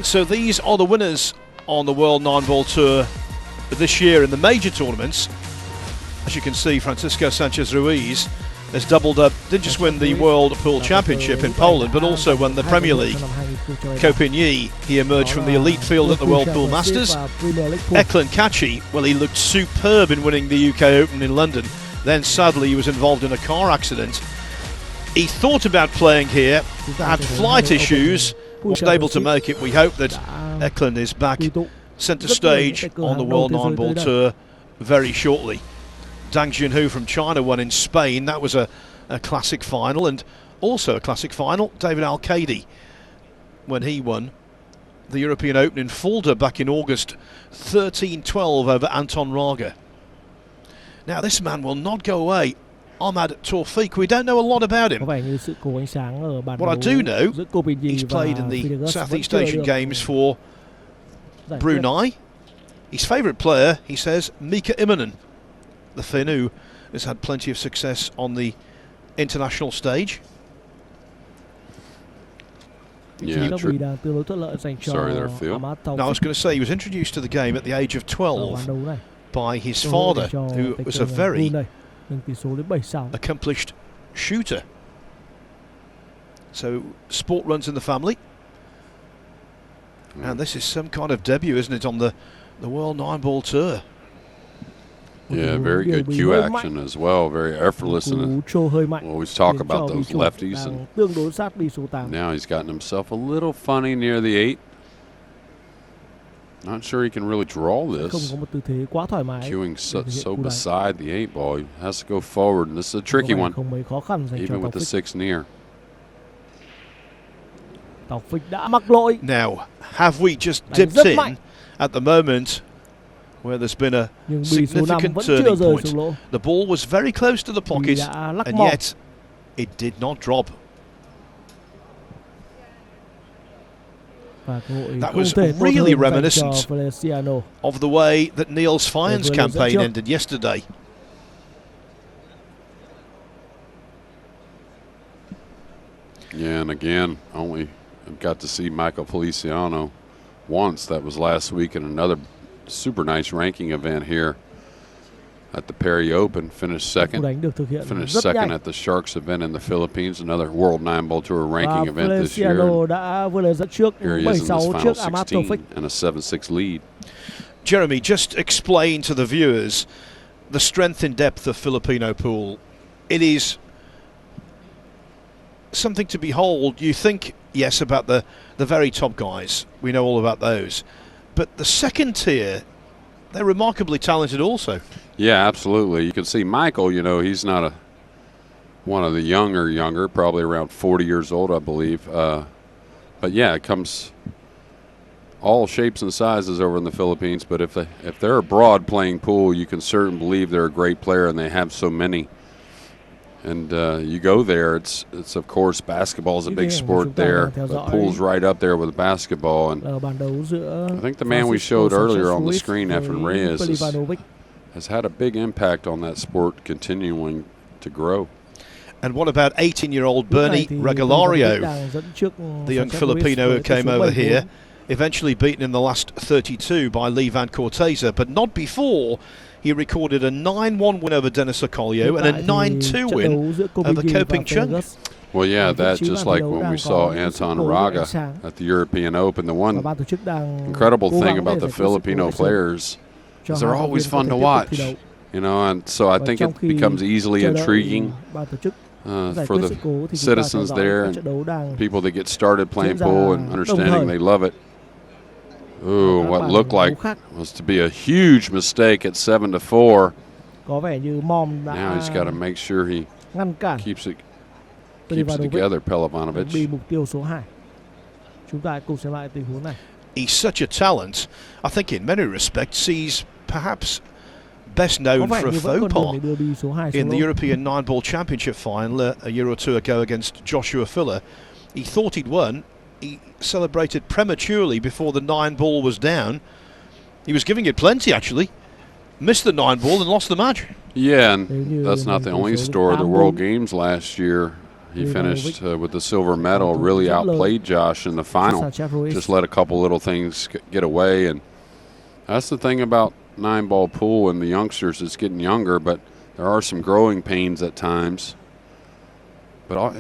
[SPEAKER 2] So these are the winners on the World 9-Ball Tour this year in the major tournaments. As you can see, Francisco Sanchez Ruiz has doubled up, didn't just win the World Pool Championship in Poland, but also won the Premier League. Koh Ping Yi, he emerged from the elite field at the World Pool Masters. Eklund Kachi, well, he looked superb in winning the UK Open in London. Then sadly he was involved in a car accident. He thought about playing here, had flight issues, wasn't able to make it. We hope that Eklund is back centre stage on the World 9-Ball Tour very shortly. Dang Junhu from China won in Spain. That was a classic final, and also a classic final, David Al-Qaedi, when he won the European Open in Fulda back in August, 13-12 over Anton Raga. Now this man will not go away. Ahmad Tawfiq, we don't know a lot about him. What I do know, he's played in the Southeast Asian Games for Brunei. His favourite player, he says, Mika Immonen, the Finn, who has had plenty of success on the international stage.
[SPEAKER 3] Yeah, sorry there, Phil.
[SPEAKER 2] Now, I was going to say, he was introduced to the game at the age of 12 by his father, who was a very accomplished shooter. So sport runs in the family. And this is some kind of debut, isn't it, on the World 9-Ball Tour?
[SPEAKER 3] Yeah, very good cue action as well, very effortless. And we'll always talk about those lefties. And now he's gotten himself a little funny near the 8. Not sure he can really draw this. Cueing so beside the 8 ball. He has to go forward, and this is a tricky one, even with the 6 near. Now, have we just dipped in at the moment where there's been a significant turning point? The ball was very close to the pocket, and yet it did not drop. That was really reminiscent of the way that Niels Feijen's campaign ended yesterday. Yeah, and again, only got to see Michael Feliciano once. That was last week in another super nice ranking event here at the Perry Open, finished second.
[SPEAKER 1] Cú đánh được thực hiện
[SPEAKER 3] Finished
[SPEAKER 1] rất
[SPEAKER 3] second
[SPEAKER 1] nhanh.
[SPEAKER 3] at the Sharks event in the Philippines, another World 9-Ball Tour ranking event this year.
[SPEAKER 1] Feliciano đã vươn lên dẫn trước
[SPEAKER 3] Here he is in this
[SPEAKER 1] 7-6
[SPEAKER 3] final
[SPEAKER 1] trước Amat
[SPEAKER 3] 16
[SPEAKER 1] Tofik.
[SPEAKER 3] and a 7-6 lead.
[SPEAKER 2] Jeremy, just explain to the viewers the strength and depth of Filipino pool. It is something to behold. You think, yes, about the very top guys. We know all about those. But the second tier, they're remarkably talented also.
[SPEAKER 3] Yeah, absolutely. You can see Michael, you know, he's not one of the younger, probably around 40 years old, I believe. But yeah, it comes all shapes and sizes over in the Philippines. But if they're abroad playing pool, you can certainly believe they're a great player, and they have so many. And you go there, it's of course basketball is a big sport there. The pool's right up there with basketball, and I think the man we showed earlier on the screen, Efren Reyes, has had a big impact on that sport continuing to grow.
[SPEAKER 2] And what about 18-year-old Bernie Regalario, the young Filipino who came over here, eventually beaten in the last 32 by Lee Van Corteza, but not before he recorded a 9-1 win over Dennis Okolio and a 9-2 win over Koping Chung.
[SPEAKER 3] Well, yeah, that's just like when we saw Anton Raga at the European Open. The one incredible thing about the Filipino players is they're always fun to watch, you know, and so I think it becomes easily intriguing for the citizens there and people that get started playing pool and understanding they love it. Ooh, what looked like was to be a huge mistake at 7-4. Now he's got to make sure he keeps it together, Pelovanovic.
[SPEAKER 2] He's such a talent. I think in many respects he's perhaps best known for a faux pas in the European 9-Ball Championship final a year or two ago against Joshua Filler. He thought he'd won. He celebrated prematurely before the 9-ball was down. He was giving it plenty, actually. Missed the 9-ball and lost the match.
[SPEAKER 3] Yeah, and that's not the only story. The World Games last year, he finished with the silver medal, really outplayed Josh in the final. Just let a couple little things get away. And that's the thing about 9-ball pool and the youngsters. It's getting younger, but there are some growing pains at times. But,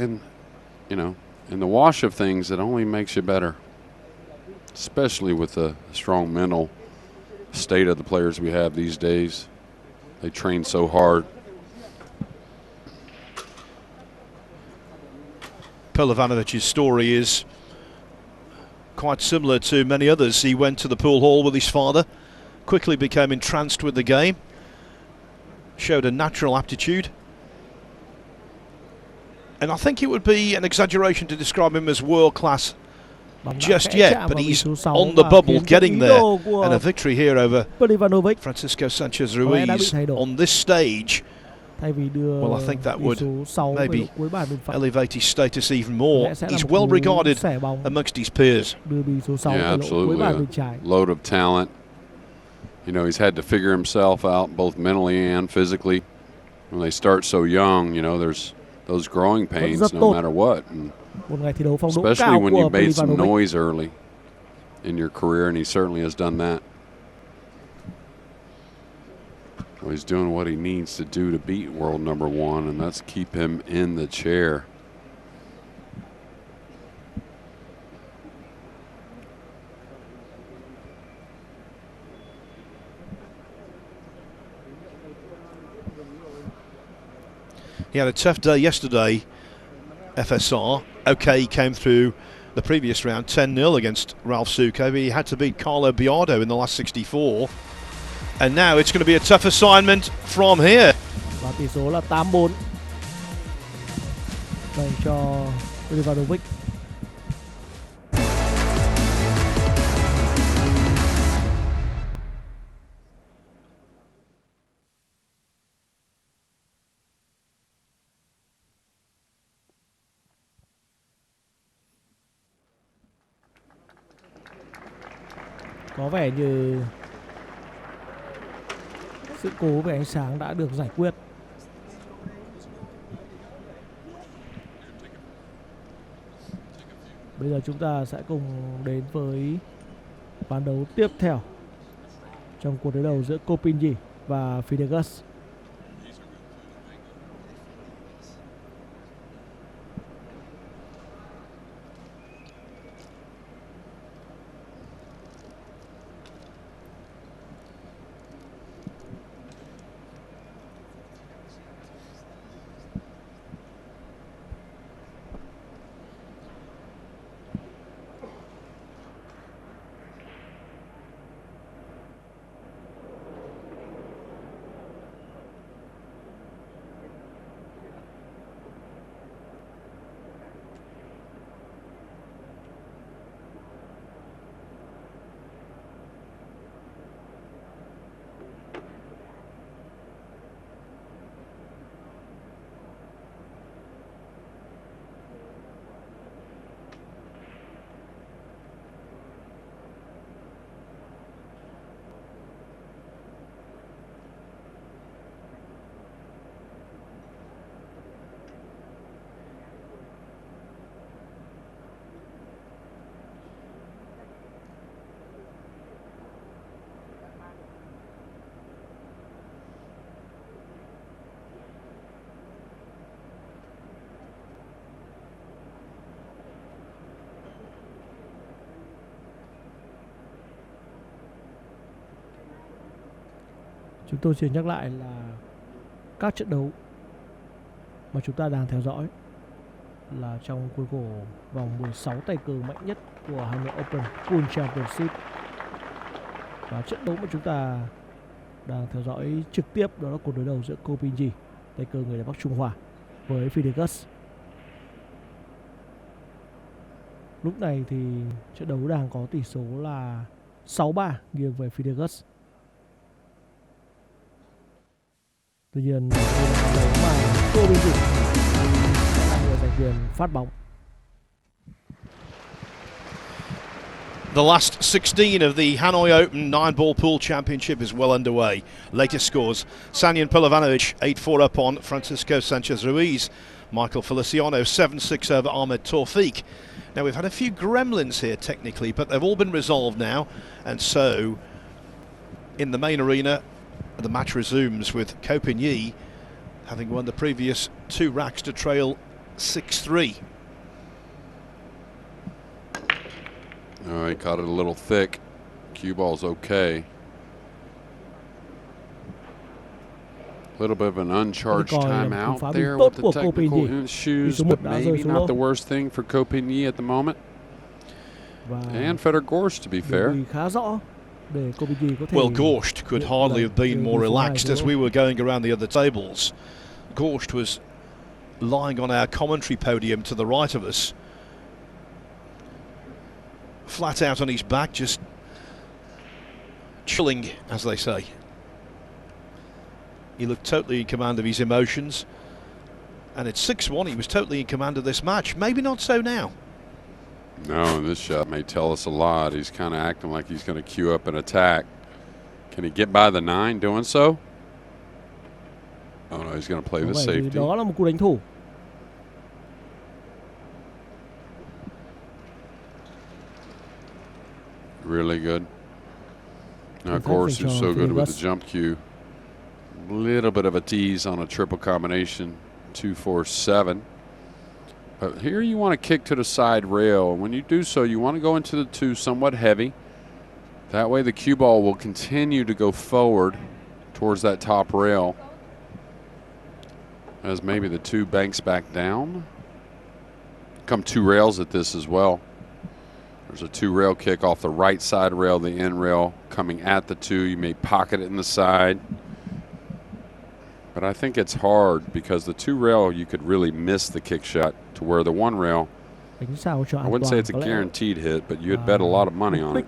[SPEAKER 3] you know, in the wash of things, it only makes you better, especially with the strong mental state of the players we have these days. They train so hard.
[SPEAKER 2] Pelovanovic's story is quite similar to many others. He went to the pool hall with his father, quickly became entranced with the game, showed a natural aptitude. And I think it would be an exaggeration to describe him as world-class just yet, but he's on the bubble, getting there. And a victory here over Francisco Sanchez Ruiz on this stage, well, I think that would maybe elevate his status even more. He's well regarded amongst his peers.
[SPEAKER 3] Yeah, absolutely. A load of talent. You know, he's had to figure himself out both mentally and physically. When they start so young, you know, there's those growing pains no matter what. And especially when you made some noise early in your career, and he certainly has done that. Well, he's doing what he needs to do to beat world number one, and that's keep him in the chair.
[SPEAKER 2] He had a tough day yesterday, FSR. Okay, he came through the previous round 10-0 against Ralph Suko, but he had to beat Carlo Biardo in the last 64. And now it's going to be a tough assignment from here.
[SPEAKER 1] Và tỷ số là 8-4 dành cho Pelovanovic. Có vẻ như sự cố về ánh sáng đã được giải quyết. Bây giờ chúng ta sẽ cùng đến với ván đấu tiếp theo trong cuộc đối đầu giữa Koping và FEDOR GORST. Chúng tôi xin nhắc lại là các trận đấu mà chúng ta đang theo dõi là trong khuôn khổ vòng 16 tay cờ mạnh nhất của Hanoi Open Pool Championship. Và trận đấu mà chúng ta đang theo dõi trực tiếp đó là cuộc đối đầu giữa Ko Bin-ji, tay cờ người Đài Bắc Trung Hoa, với FEDOR GORST. Lúc này thì trận đấu đang có tỷ số là 6-3 nghiêng về FEDOR GORST. Tuy nhiên đây là đấu mà Ko Bin-ji sẽ là người giành quyền phát bóng.
[SPEAKER 2] The last 16 of the Hanoi Open 9-ball pool championship is well underway. Latest scores: Sanyan Pilovanovic 8-4 up on Francisco Sanchez-Ruiz. Michael Feliciano 7-6 over Ahmed Tawfiq. Now we've had a few gremlins here technically, but they've all been resolved now. And so, in the main arena, the match resumes with Ko Bin-ji having won the previous 2 racks to trail 6-3.
[SPEAKER 3] Oh, he caught it a little thick. Cue ball's okay. A little bit of an uncharged timeout there with the technical issues, but maybe not the worst thing for Ko Bin-ji at the moment. And FEDOR GORST, to be fair.
[SPEAKER 2] Well, GORST could hardly have been more relaxed as we were going around the other tables. GORST was lying on our commentary podium to the right of us, flat out on his back, just chilling, as they say. He looked totally in command of his emotions, and at 6-1 he was totally in command of this match. Maybe not so now.
[SPEAKER 3] No, this shot may tell us a lot. He's kind of acting like he's going to queue up an attack. Can he get by the 9 doing so? Oh no, he's going to play the safety.
[SPEAKER 1] Đó là một cú đánh thủ.
[SPEAKER 3] Really good. Now, of course, he's so good with the jump cue. A little bit of a tease on a triple combination, 2-4-7. But here you want to kick to the side rail. When you do so, you want to go into the 2 somewhat heavy. That way the cue ball will continue to go forward towards that top rail as maybe the 2 banks back down. Come 2 rails at this as well. There's a 2 rail kick off the right side rail, the end rail coming at the 2. You may pocket it in the side. But I think it's hard because the 2 rail, you could really miss the kick shot, to where the 1 rail, I wouldn't say it's a guaranteed hit, but you'd bet a lot of money on it.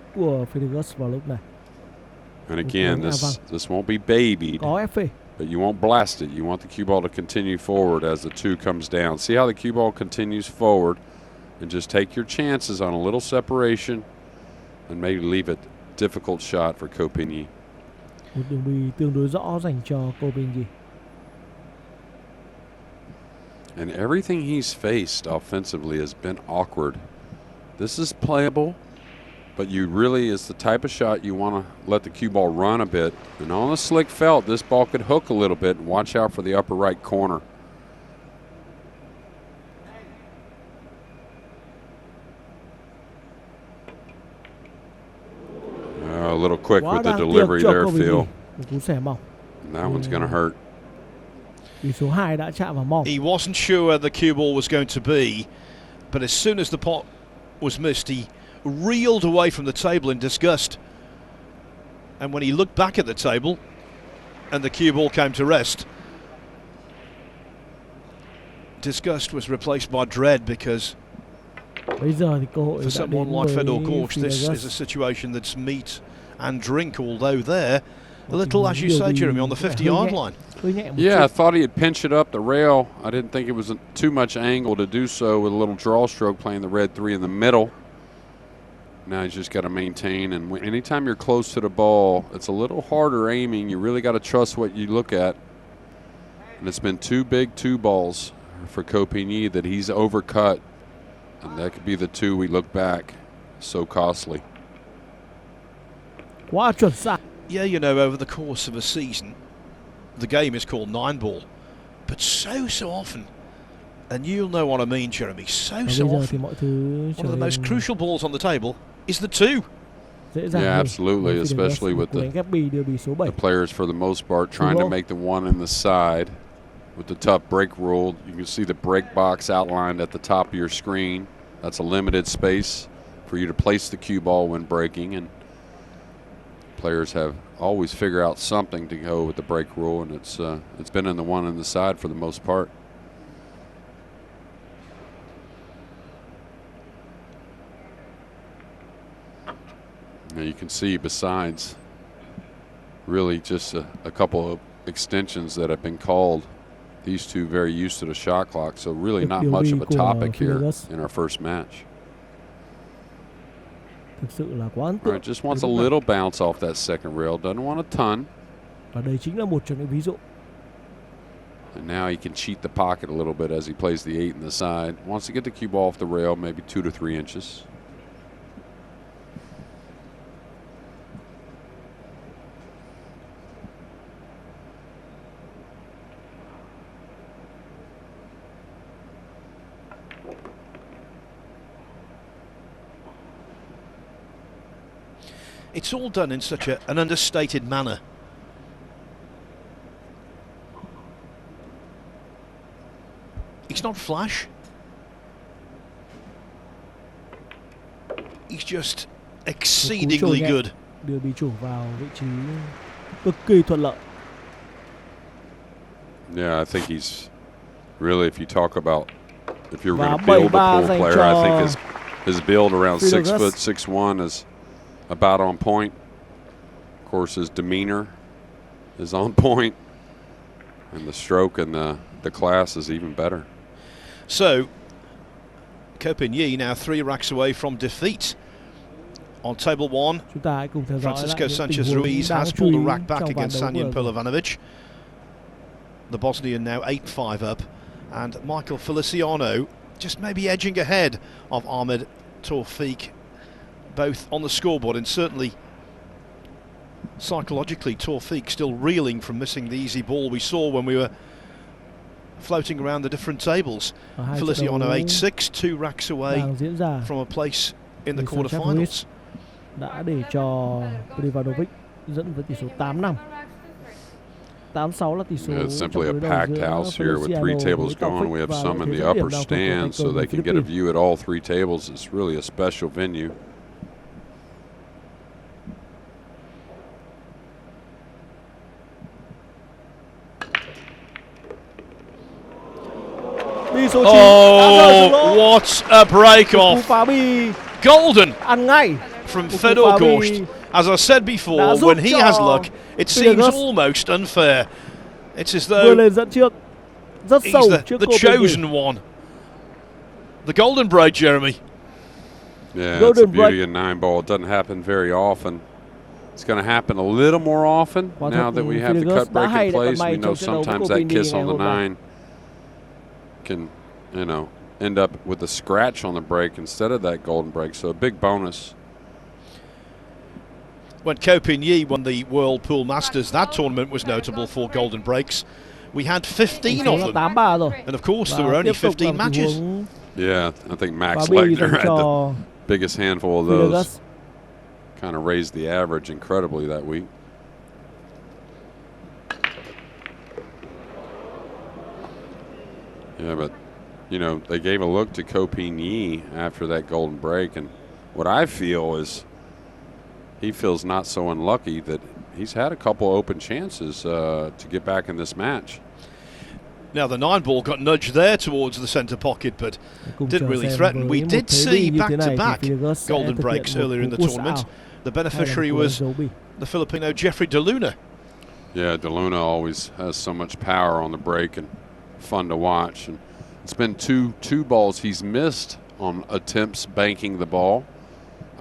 [SPEAKER 3] And again, this won't be babied, but you won't blast it. You want the cue ball to continue forward as the 2 comes down. See how the cue ball continues forward, and just take your chances on a little separation and maybe leave it difficult shot for Ko Bin-ji.
[SPEAKER 1] Một đường bi tương đối rõ dành cho Ko Bin-ji.
[SPEAKER 3] And everything he's faced offensively has been awkward. This is playable, but you really is the type of shot you want to let the cue ball run a bit. And on the slick felt, this ball could hook a little bit, and watch out for the upper right corner. A little quick with the delivery there, Phil. And that one's going to hurt.
[SPEAKER 2] He wasn't sure where the cue ball was going to be, but as soon as the pot was missed, he reeled away from the table in disgust. And when he looked back at the table and the cue ball came to rest, disgust was replaced by dread, because for someone like FEDOR GORST, this is a situation that's meat and drink, although there, a little, as you say, Jeremy, on the 50-yard line.
[SPEAKER 3] Yeah, I thought he'd pinch it up the rail. I didn't think it was too much angle to do so with a little draw stroke, playing the red 3 in the middle. Now he's just got to maintain, and anytime you're close to the ball, it's a little harder aiming. You really got to trust what you look at. And it's been 2 big 2 balls for Ko Bin-ji that he's overcut. And that could be the 2 we look back. So costly.
[SPEAKER 2] Yeah, you know, over the course of a season, the game is called 9-ball. But so often, and you'll know what I mean, Jeremy, so often, one of the most crucial balls on the table is the 2.
[SPEAKER 1] dễ dàng.
[SPEAKER 3] Yeah, absolutely, especially with the players for the most part trying to make the one in the side. With the tough break rule, you can see the break box outlined at the top of your screen. That's a limited space for you to place the cue ball when breaking, and players have always figured out something to go with the break rule, and it's been in the one in the side for the most part. Now you can see, besides really just a couple of extensions that have been called, these two very used to the shot clock, so really not much of a topic here in our first match. All right, just wants a little bounce off that second rail, doesn't want a ton.
[SPEAKER 1] Và đây chính là một trong những ví dụ.
[SPEAKER 3] And now he can cheat the pocket a little bit as he plays the 8 in the side. Wants to get the cue ball off the rail, maybe 2 to 3 inches.
[SPEAKER 2] It's all done in such an understated manner. He's not flash. He's just exceedingly good.
[SPEAKER 1] Đưa bị chủ vào vị trí cực kỳ thuận lợi.
[SPEAKER 3] Yeah, I think he's really, if you talk about, if you're going to build a pool player, I think his build around 6 foot 6'1" is about on point. Of course, his demeanor is on point, and the stroke and the class is even better.
[SPEAKER 2] So, Ko Pin-Yi now 3 racks away from defeat. On table 1, Francisco Sanchez-Ruiz has pulled a rack back against Sanyan Polovanovic. The Bosnian now 8-5 up, and Michael Feliciano just maybe edging ahead of Ahmed Tawfiq, both on the scoreboard, and certainly psychologically Tawfiq still reeling from missing the easy ball we saw when we were floating around the different tables. Feliciano 8-6, 2 racks away from a place in the quarterfinals.
[SPEAKER 1] Đã để cho Polovanovic dẫn với tỷ số 8-5. 8-6 là tỷ số.
[SPEAKER 3] It's simply a packed house here with 3 tables going. We have some in the upper stand so they can get a view at all 3 tables. It's really a special venue.
[SPEAKER 2] Oh, what a break off. Golden from FEDOR GORST. As I said before, when he has luck, it seems almost unfair. It's as though he's the chosen one. The golden break, Jeremy.
[SPEAKER 3] Yeah, it's the beauty of 9-ball. It doesn't happen very often. It's going to happen a little more often now that we have the cut break in place. We know sometimes that kiss on the 9 can, you know, end up with a scratch on the break instead of that golden break. So a big bonus.
[SPEAKER 2] When Ko Pin-Yi won the World Pool Masters, that tournament was notable for golden breaks. We had 15 of them, and of course there were only 15 matches.
[SPEAKER 3] Yeah, I think Max Legner had the biggest handful of those. Kind of raised the average incredibly that week. Yeah, but, you know, they gave a look to Ko Pin-Yi after that golden break, and what I feel is he feels not so unlucky that he's had a couple open chances to get back in this match.
[SPEAKER 2] Now the 9-ball got nudged there towards the centre pocket, but didn't really threaten. We did see back-to-back golden breaks earlier in the tournament. The beneficiary was the Filipino Jeffrey De Luna.
[SPEAKER 3] Yeah, De Luna always has so much power on the break and fun to watch. And it's been two balls he's missed on attempts banking the ball.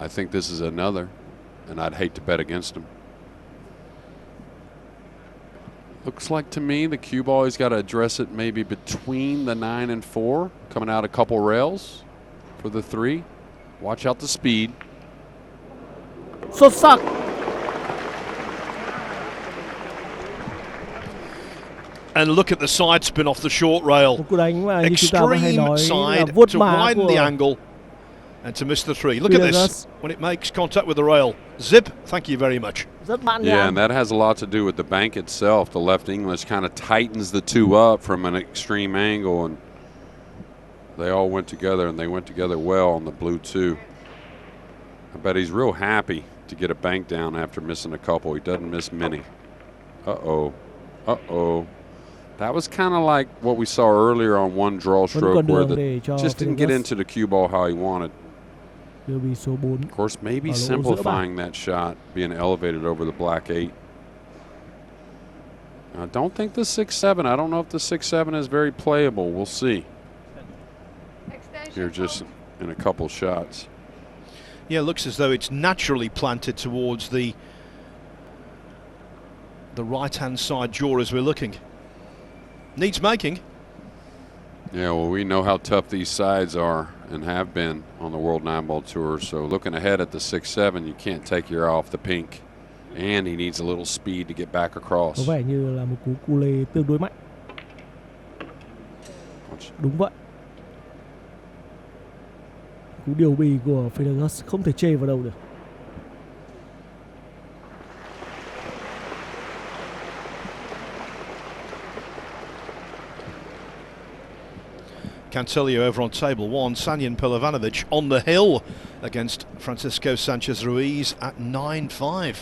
[SPEAKER 3] I think this is another, and I'd hate to bet against him. Looks like to me the cue ball, he's got to address it maybe between the 9 and 4, coming out a couple rails for the 3. Watch out the speed.
[SPEAKER 1] Xuất sắc.
[SPEAKER 2] And look at the side spin off the short rail. Extreme side to widen the angle. And to miss the three. Look at this. When it makes contact with the rail. Zip, thank you very much.
[SPEAKER 3] Yeah, and that has a lot to do with the bank itself. The left English kind of tightens the two up from an extreme angle, and they all went together, and they went together well on the blue two. I bet he's real happy to get a bank down after missing a couple. He doesn't miss many. Uh-oh. Uh-oh. That was kind of like what we saw earlier on one draw stroke where the just didn't get into the cue ball how he wanted. Of course, maybe simplifying that shot, being elevated over the black 8. I don't think the 6-7. I don't know if the 6-7 is very playable. We'll see. Here just in a couple shots.
[SPEAKER 2] Yeah, it looks as though it's naturally planted towards the right-hand side jaw as we're looking. Needs making.
[SPEAKER 3] Yeah, well, we know how tough these sides are and have been on the World 9-Ball Tour. So looking ahead at the 6-7, you can't take your eye off the pink. And he needs a little speed to get back across.
[SPEAKER 1] Có vẻ như là một cú cu lê tương đối mạnh. Đúng vậy. Cú điều bì của FEDOR GORST không thể chê vào đâu được.
[SPEAKER 2] Can tell you over on table 1, Sanyan Pilovanovic on the hill against Francisco Sanchez Ruiz at 9-5.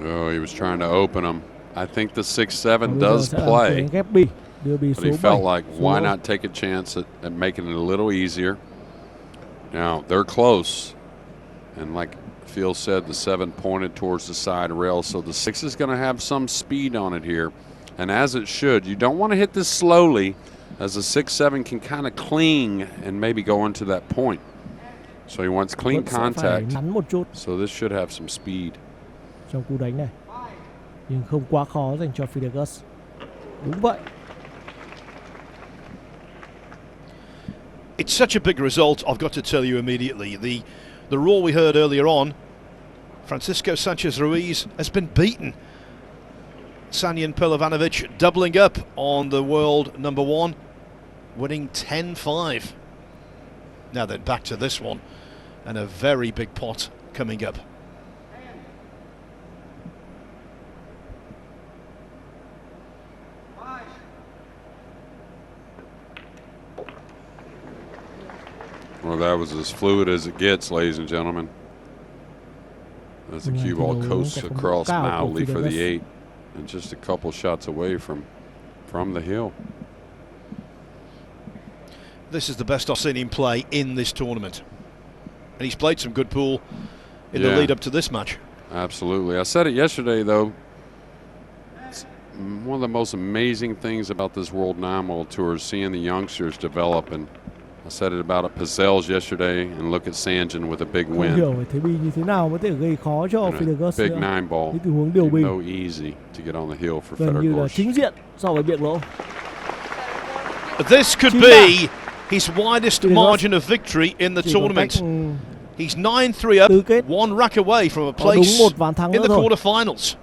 [SPEAKER 3] Oh, he was trying to open him. I think the 6-7 does play, but he felt like, why not take a chance at making it a little easier? Now, they're close, and like Phil said, the 7 pointed towards the side rail, so the 6 is going to have some speed on it here, and as it should. You don't want to hit this slowly, as the 6-7 can kind of cling and maybe go into that point. So he wants clean contact, so this should have some speed.
[SPEAKER 1] Trong cú đánh này, nhưng không quá khó dành cho FEDOR GORST. Đúng vậy.
[SPEAKER 2] It's such a big result, I've got to tell you immediately. The roar we heard earlier on, Francisco Sanchez Ruiz has been beaten. Sanyan Pilovanovic doubling up on the world #1, winning 10-5. Now then, back to this one, and a very big pot coming up.
[SPEAKER 3] Well, that was as fluid as it gets, ladies and gentlemen. As the cue ball coasts across mildly for the 8, and just a couple shots away from the hill.
[SPEAKER 2] This is the best I've seen him play in this tournament, and he's played some good pool in the lead up to this match.
[SPEAKER 3] Absolutely. I said it yesterday, though. It's one of the most amazing things about this World 9-Ball Tour is seeing the youngsters develop, and I said it about Pizzell's yesterday, and look at Sanjan with a big win. Big 9-ball. No easy to get on the hill for FEDOR GORST.
[SPEAKER 2] This could be his widest margin of victory in the tournament. He's 9-3 up, 1 rack away from a place in the quarterfinals.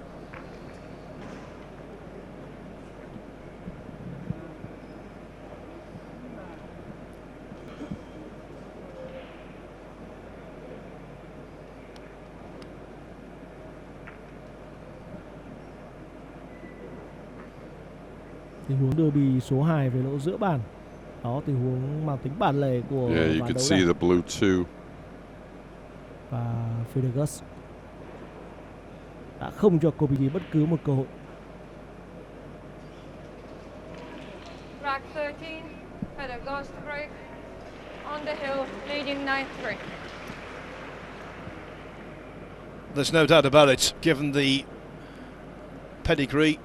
[SPEAKER 1] Tình huống đưa bì số 2 về lỗ giữa bàn. Đó, tình huống mang tính bản lề của
[SPEAKER 3] Yeah, you can see the blue 2.
[SPEAKER 1] Và FEDOR GORST đã không cho Kopiti bất cứ một cơ hội.
[SPEAKER 4] Rack 13, FEDOR GORST break on the hill, leading 9-3.
[SPEAKER 2] There's no doubt about it, given the pedigree,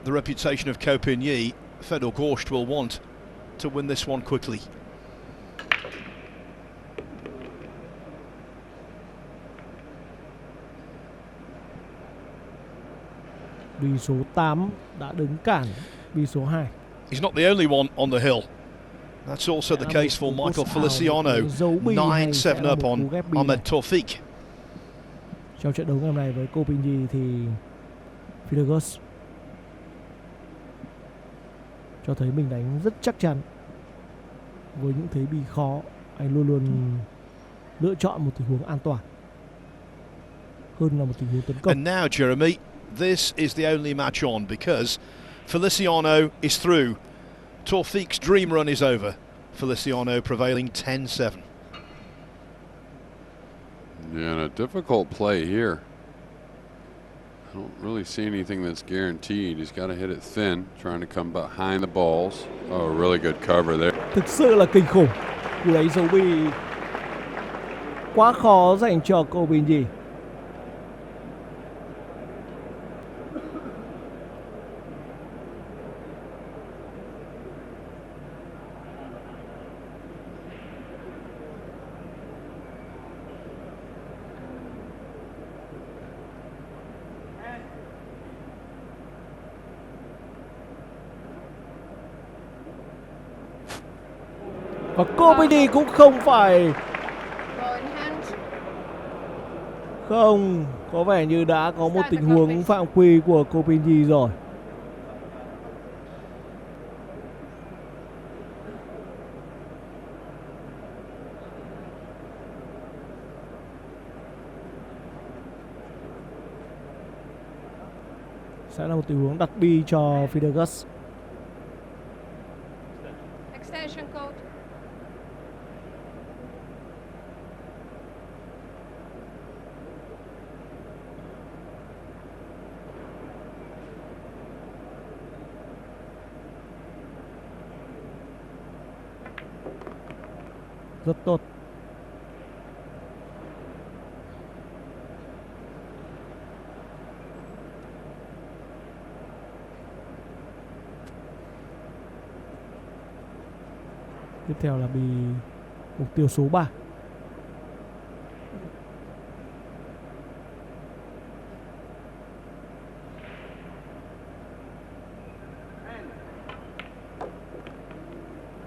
[SPEAKER 2] the reputation of Ko Pin Yi, FEDOR GORST will want to win this one quickly.
[SPEAKER 1] Bì số 8 đã đứng cản bì số 2.
[SPEAKER 2] He's not the only one on the hill. That's also the case for Michael Feliciano, 9-7 up on Ahmed Tawfiq.
[SPEAKER 1] Trong trận đấu ngày hôm nay với Ko Pin Yi thì FEDOR GORST cho thấy mình đánh rất chắc chắn. Với những thế bị khó, anh luôn luôn lựa chọn một tình huống an toàn hơn là một tình huống tấn công.
[SPEAKER 2] And now, Jeremy, this is the only match on because Feliciano is through. Tawfiq's dream run is over. Feliciano prevailing 10-7.
[SPEAKER 3] Yeah, and a difficult play here. I don't really see anything that's guaranteed. He's got to hit it thin, trying to come behind the balls. Oh, really good cover there.
[SPEAKER 1] Thực sự là kinh khủng. Cú đấy dấu bị quá khó dành cho cô Bình gì. Và cô Bình cũng không phải. Không, có vẻ như đã có một tình huống phạm quy của cô Bình rồi. Sẽ là một tình huống đặt bi cho FEDOR GORST.
[SPEAKER 4] Extension code.
[SPEAKER 1] Rất tốt. Tiếp theo là bị mục tiêu số 3.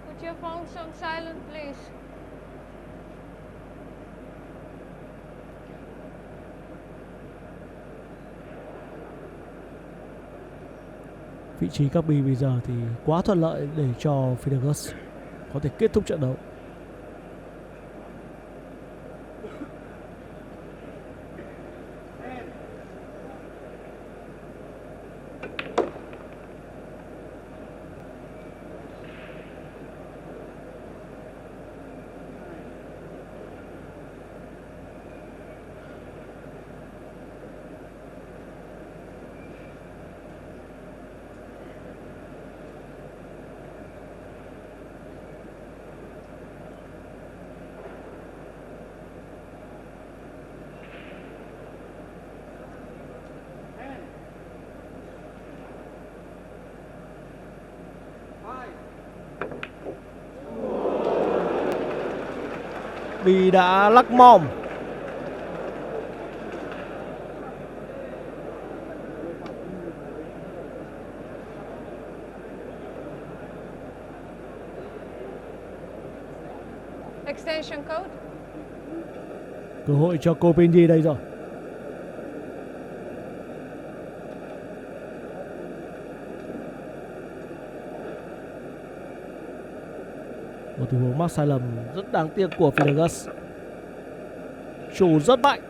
[SPEAKER 4] Put your phones on silent, please.
[SPEAKER 1] Vị trí các bi bây giờ thì quá thuận lợi để cho FEDOR GORST có thể kết thúc trận đấu. Bi đã lắc mom.
[SPEAKER 4] Extension code.
[SPEAKER 1] Cơ hội cho cô Penji đây rồi. Một tình huống mắc sai lầm rất đáng tiếc của FEDOR GORST. Chủ rất mạnh.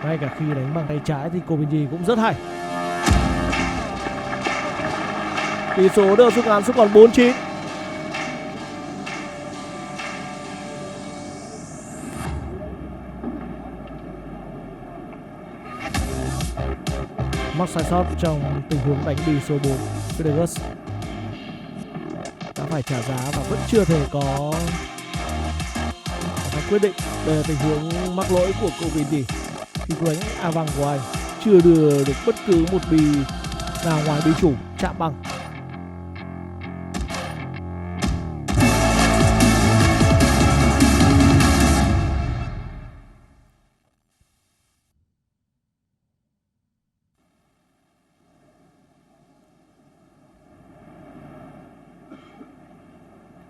[SPEAKER 1] Ngay cả khi đánh bằng tay trái thì cô Penji cũng rất hay. Tỷ số được rút ngắn xuống còn 4-9. Mắc sai sót trong tình huống đánh bi số 4. FEDOR GORST đã phải trả giá và vẫn chưa thể có quyết định. Đây là tình huống mắc lỗi của cậu Đình khi cú đánh a văng của anh chưa đưa được bất cứ một bì nào ngoài bì chủ chạm bằng.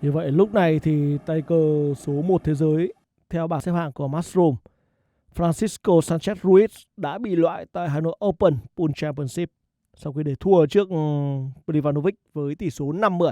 [SPEAKER 1] Như vậy lúc này thì tay cờ số 1 thế giới theo bảng xếp hạng của Mushroom, Francisco Sanchez Ruiz đã bị loại tại Hanoi Open Pool Championship sau khi để thua trước Privanovic với tỷ số 5-10.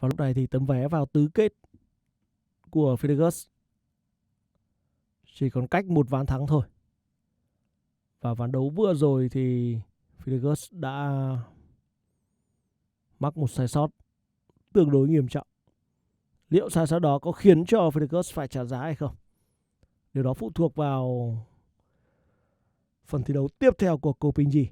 [SPEAKER 1] Và lúc này thì tấm vé vào tứ kết của FEDOR GORST chỉ còn cách một ván thắng thôi. Và ván đấu vừa rồi thì FEDOR GORST đã mắc một sai sót tương đối nghiêm trọng. Liệu sai sót đó có khiến cho FEDOR GORST phải trả giá hay không? Điều đó phụ thuộc vào phần thi đấu tiếp theo của cô Pinji.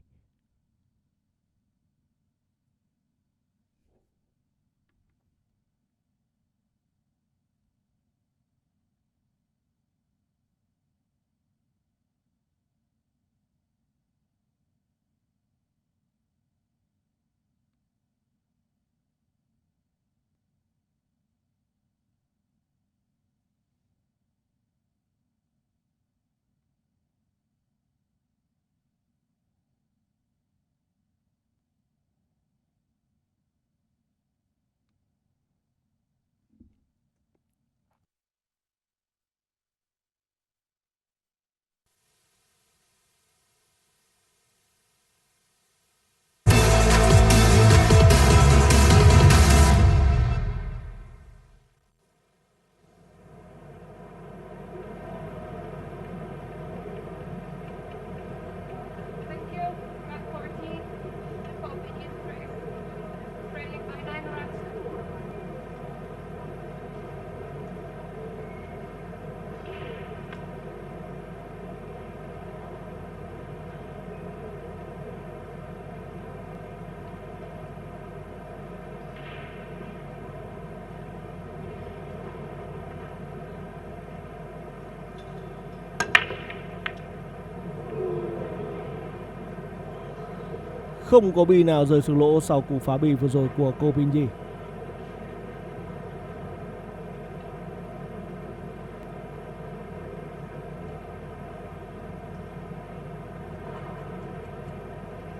[SPEAKER 1] Không có bi nào rơi xuống lỗ sau cú phá bi vừa rồi của cô Pinji.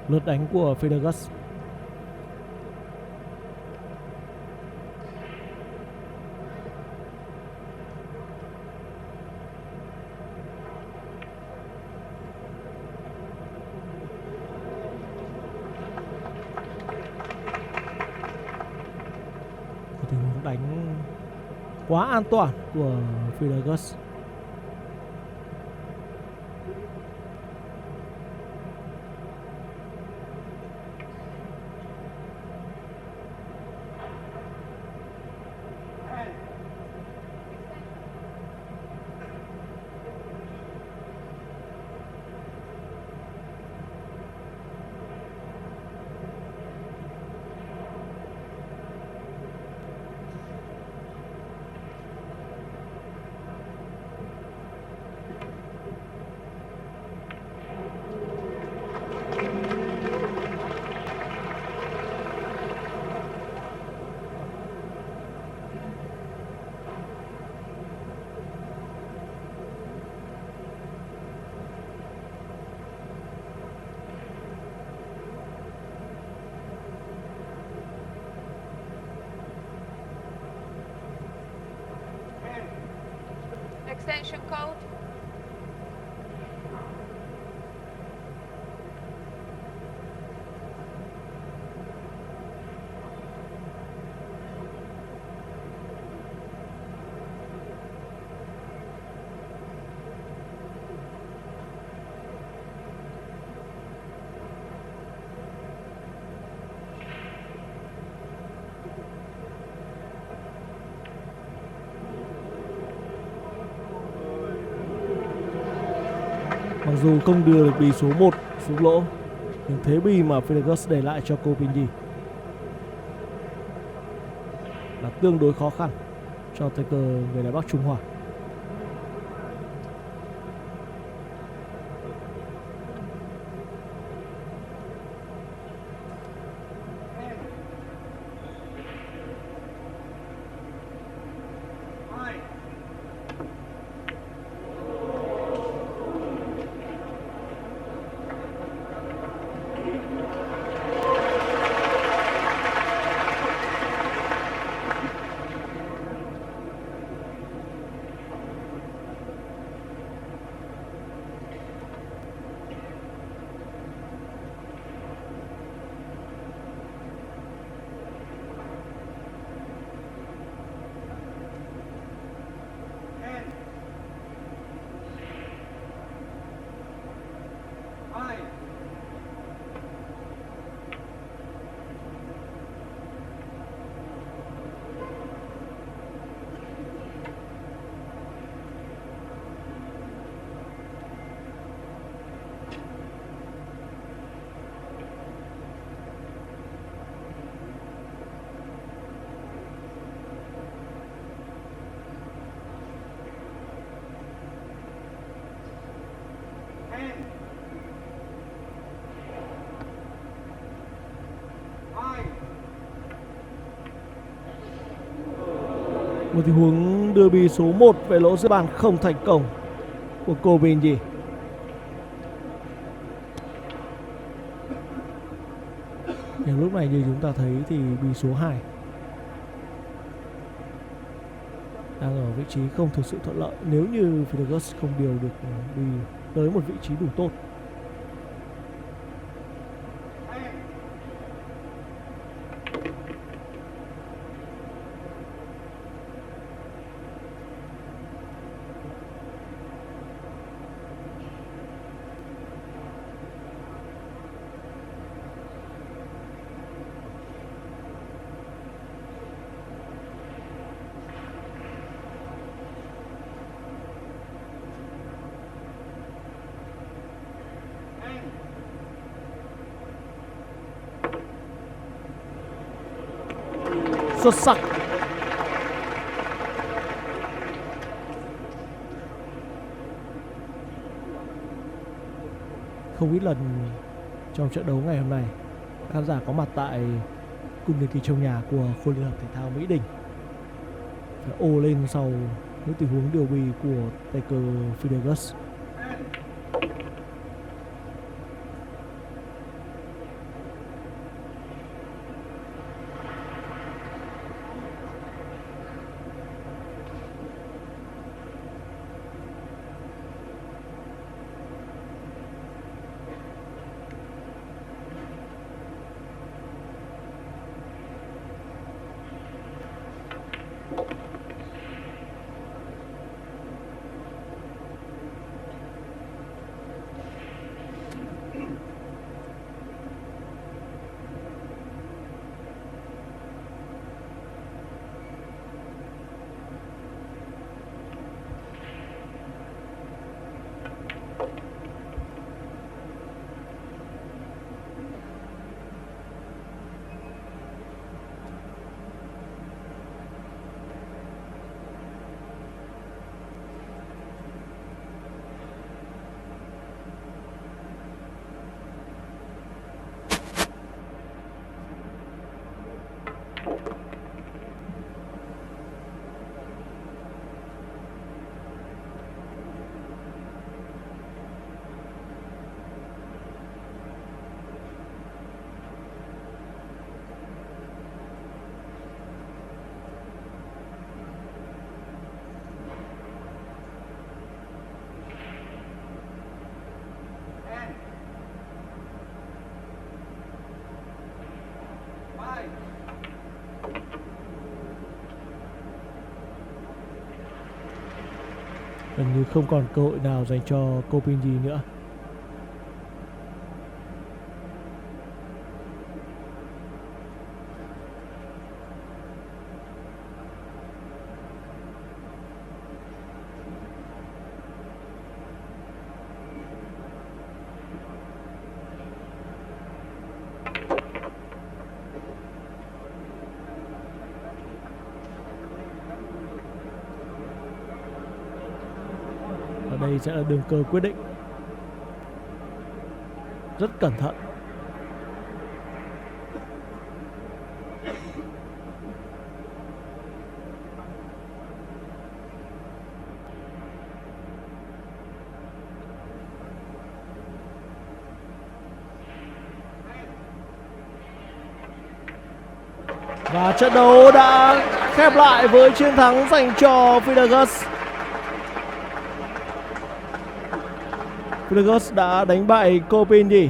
[SPEAKER 1] Lượt đánh của FEDOR GORST. Tình huống đánh quá an toàn của FEDOR GORST.
[SPEAKER 4] extension code.
[SPEAKER 1] Mặc dù không đưa được bi số 1 xuống lỗ, nhưng thế bi mà FEDOR GORST để lại cho Copini là tương đối khó khăn cho tay cờ người đá Bắc Trung Hoa. Một tình huống đưa bi số 1 về lỗ giữa bàn không thành công của Copini. Nhưng lúc này như chúng ta thấy thì bi số 2 đang ở vị trí không thực sự thuận lợi nếu như FEDOR GORST không điều được bi tới một vị trí đủ tốt. Xuất sắc. Không ít lần trong trận đấu ngày hôm nay, khán giả có mặt tại cung điện kỳ trong nhà của Khối Liên hợp Thể thao Mỹ Đình phải ồ lên sau những tình huống điều bi của tay cờ FEDOR GORST. Gần như không còn cơ hội nào dành cho Copinji nữa. Đây sẽ là đường cơ quyết định. Rất cẩn thận. Và trận đấu đã khép lại với chiến thắng dành cho FEDOR GORST. FEDOR GORST đã đánh bại Copinji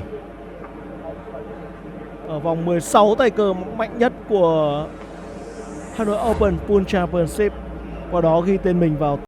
[SPEAKER 1] ở vòng 16 tay cờ mạnh nhất của Hanoi Open Pool Championship, qua đó ghi tên mình vào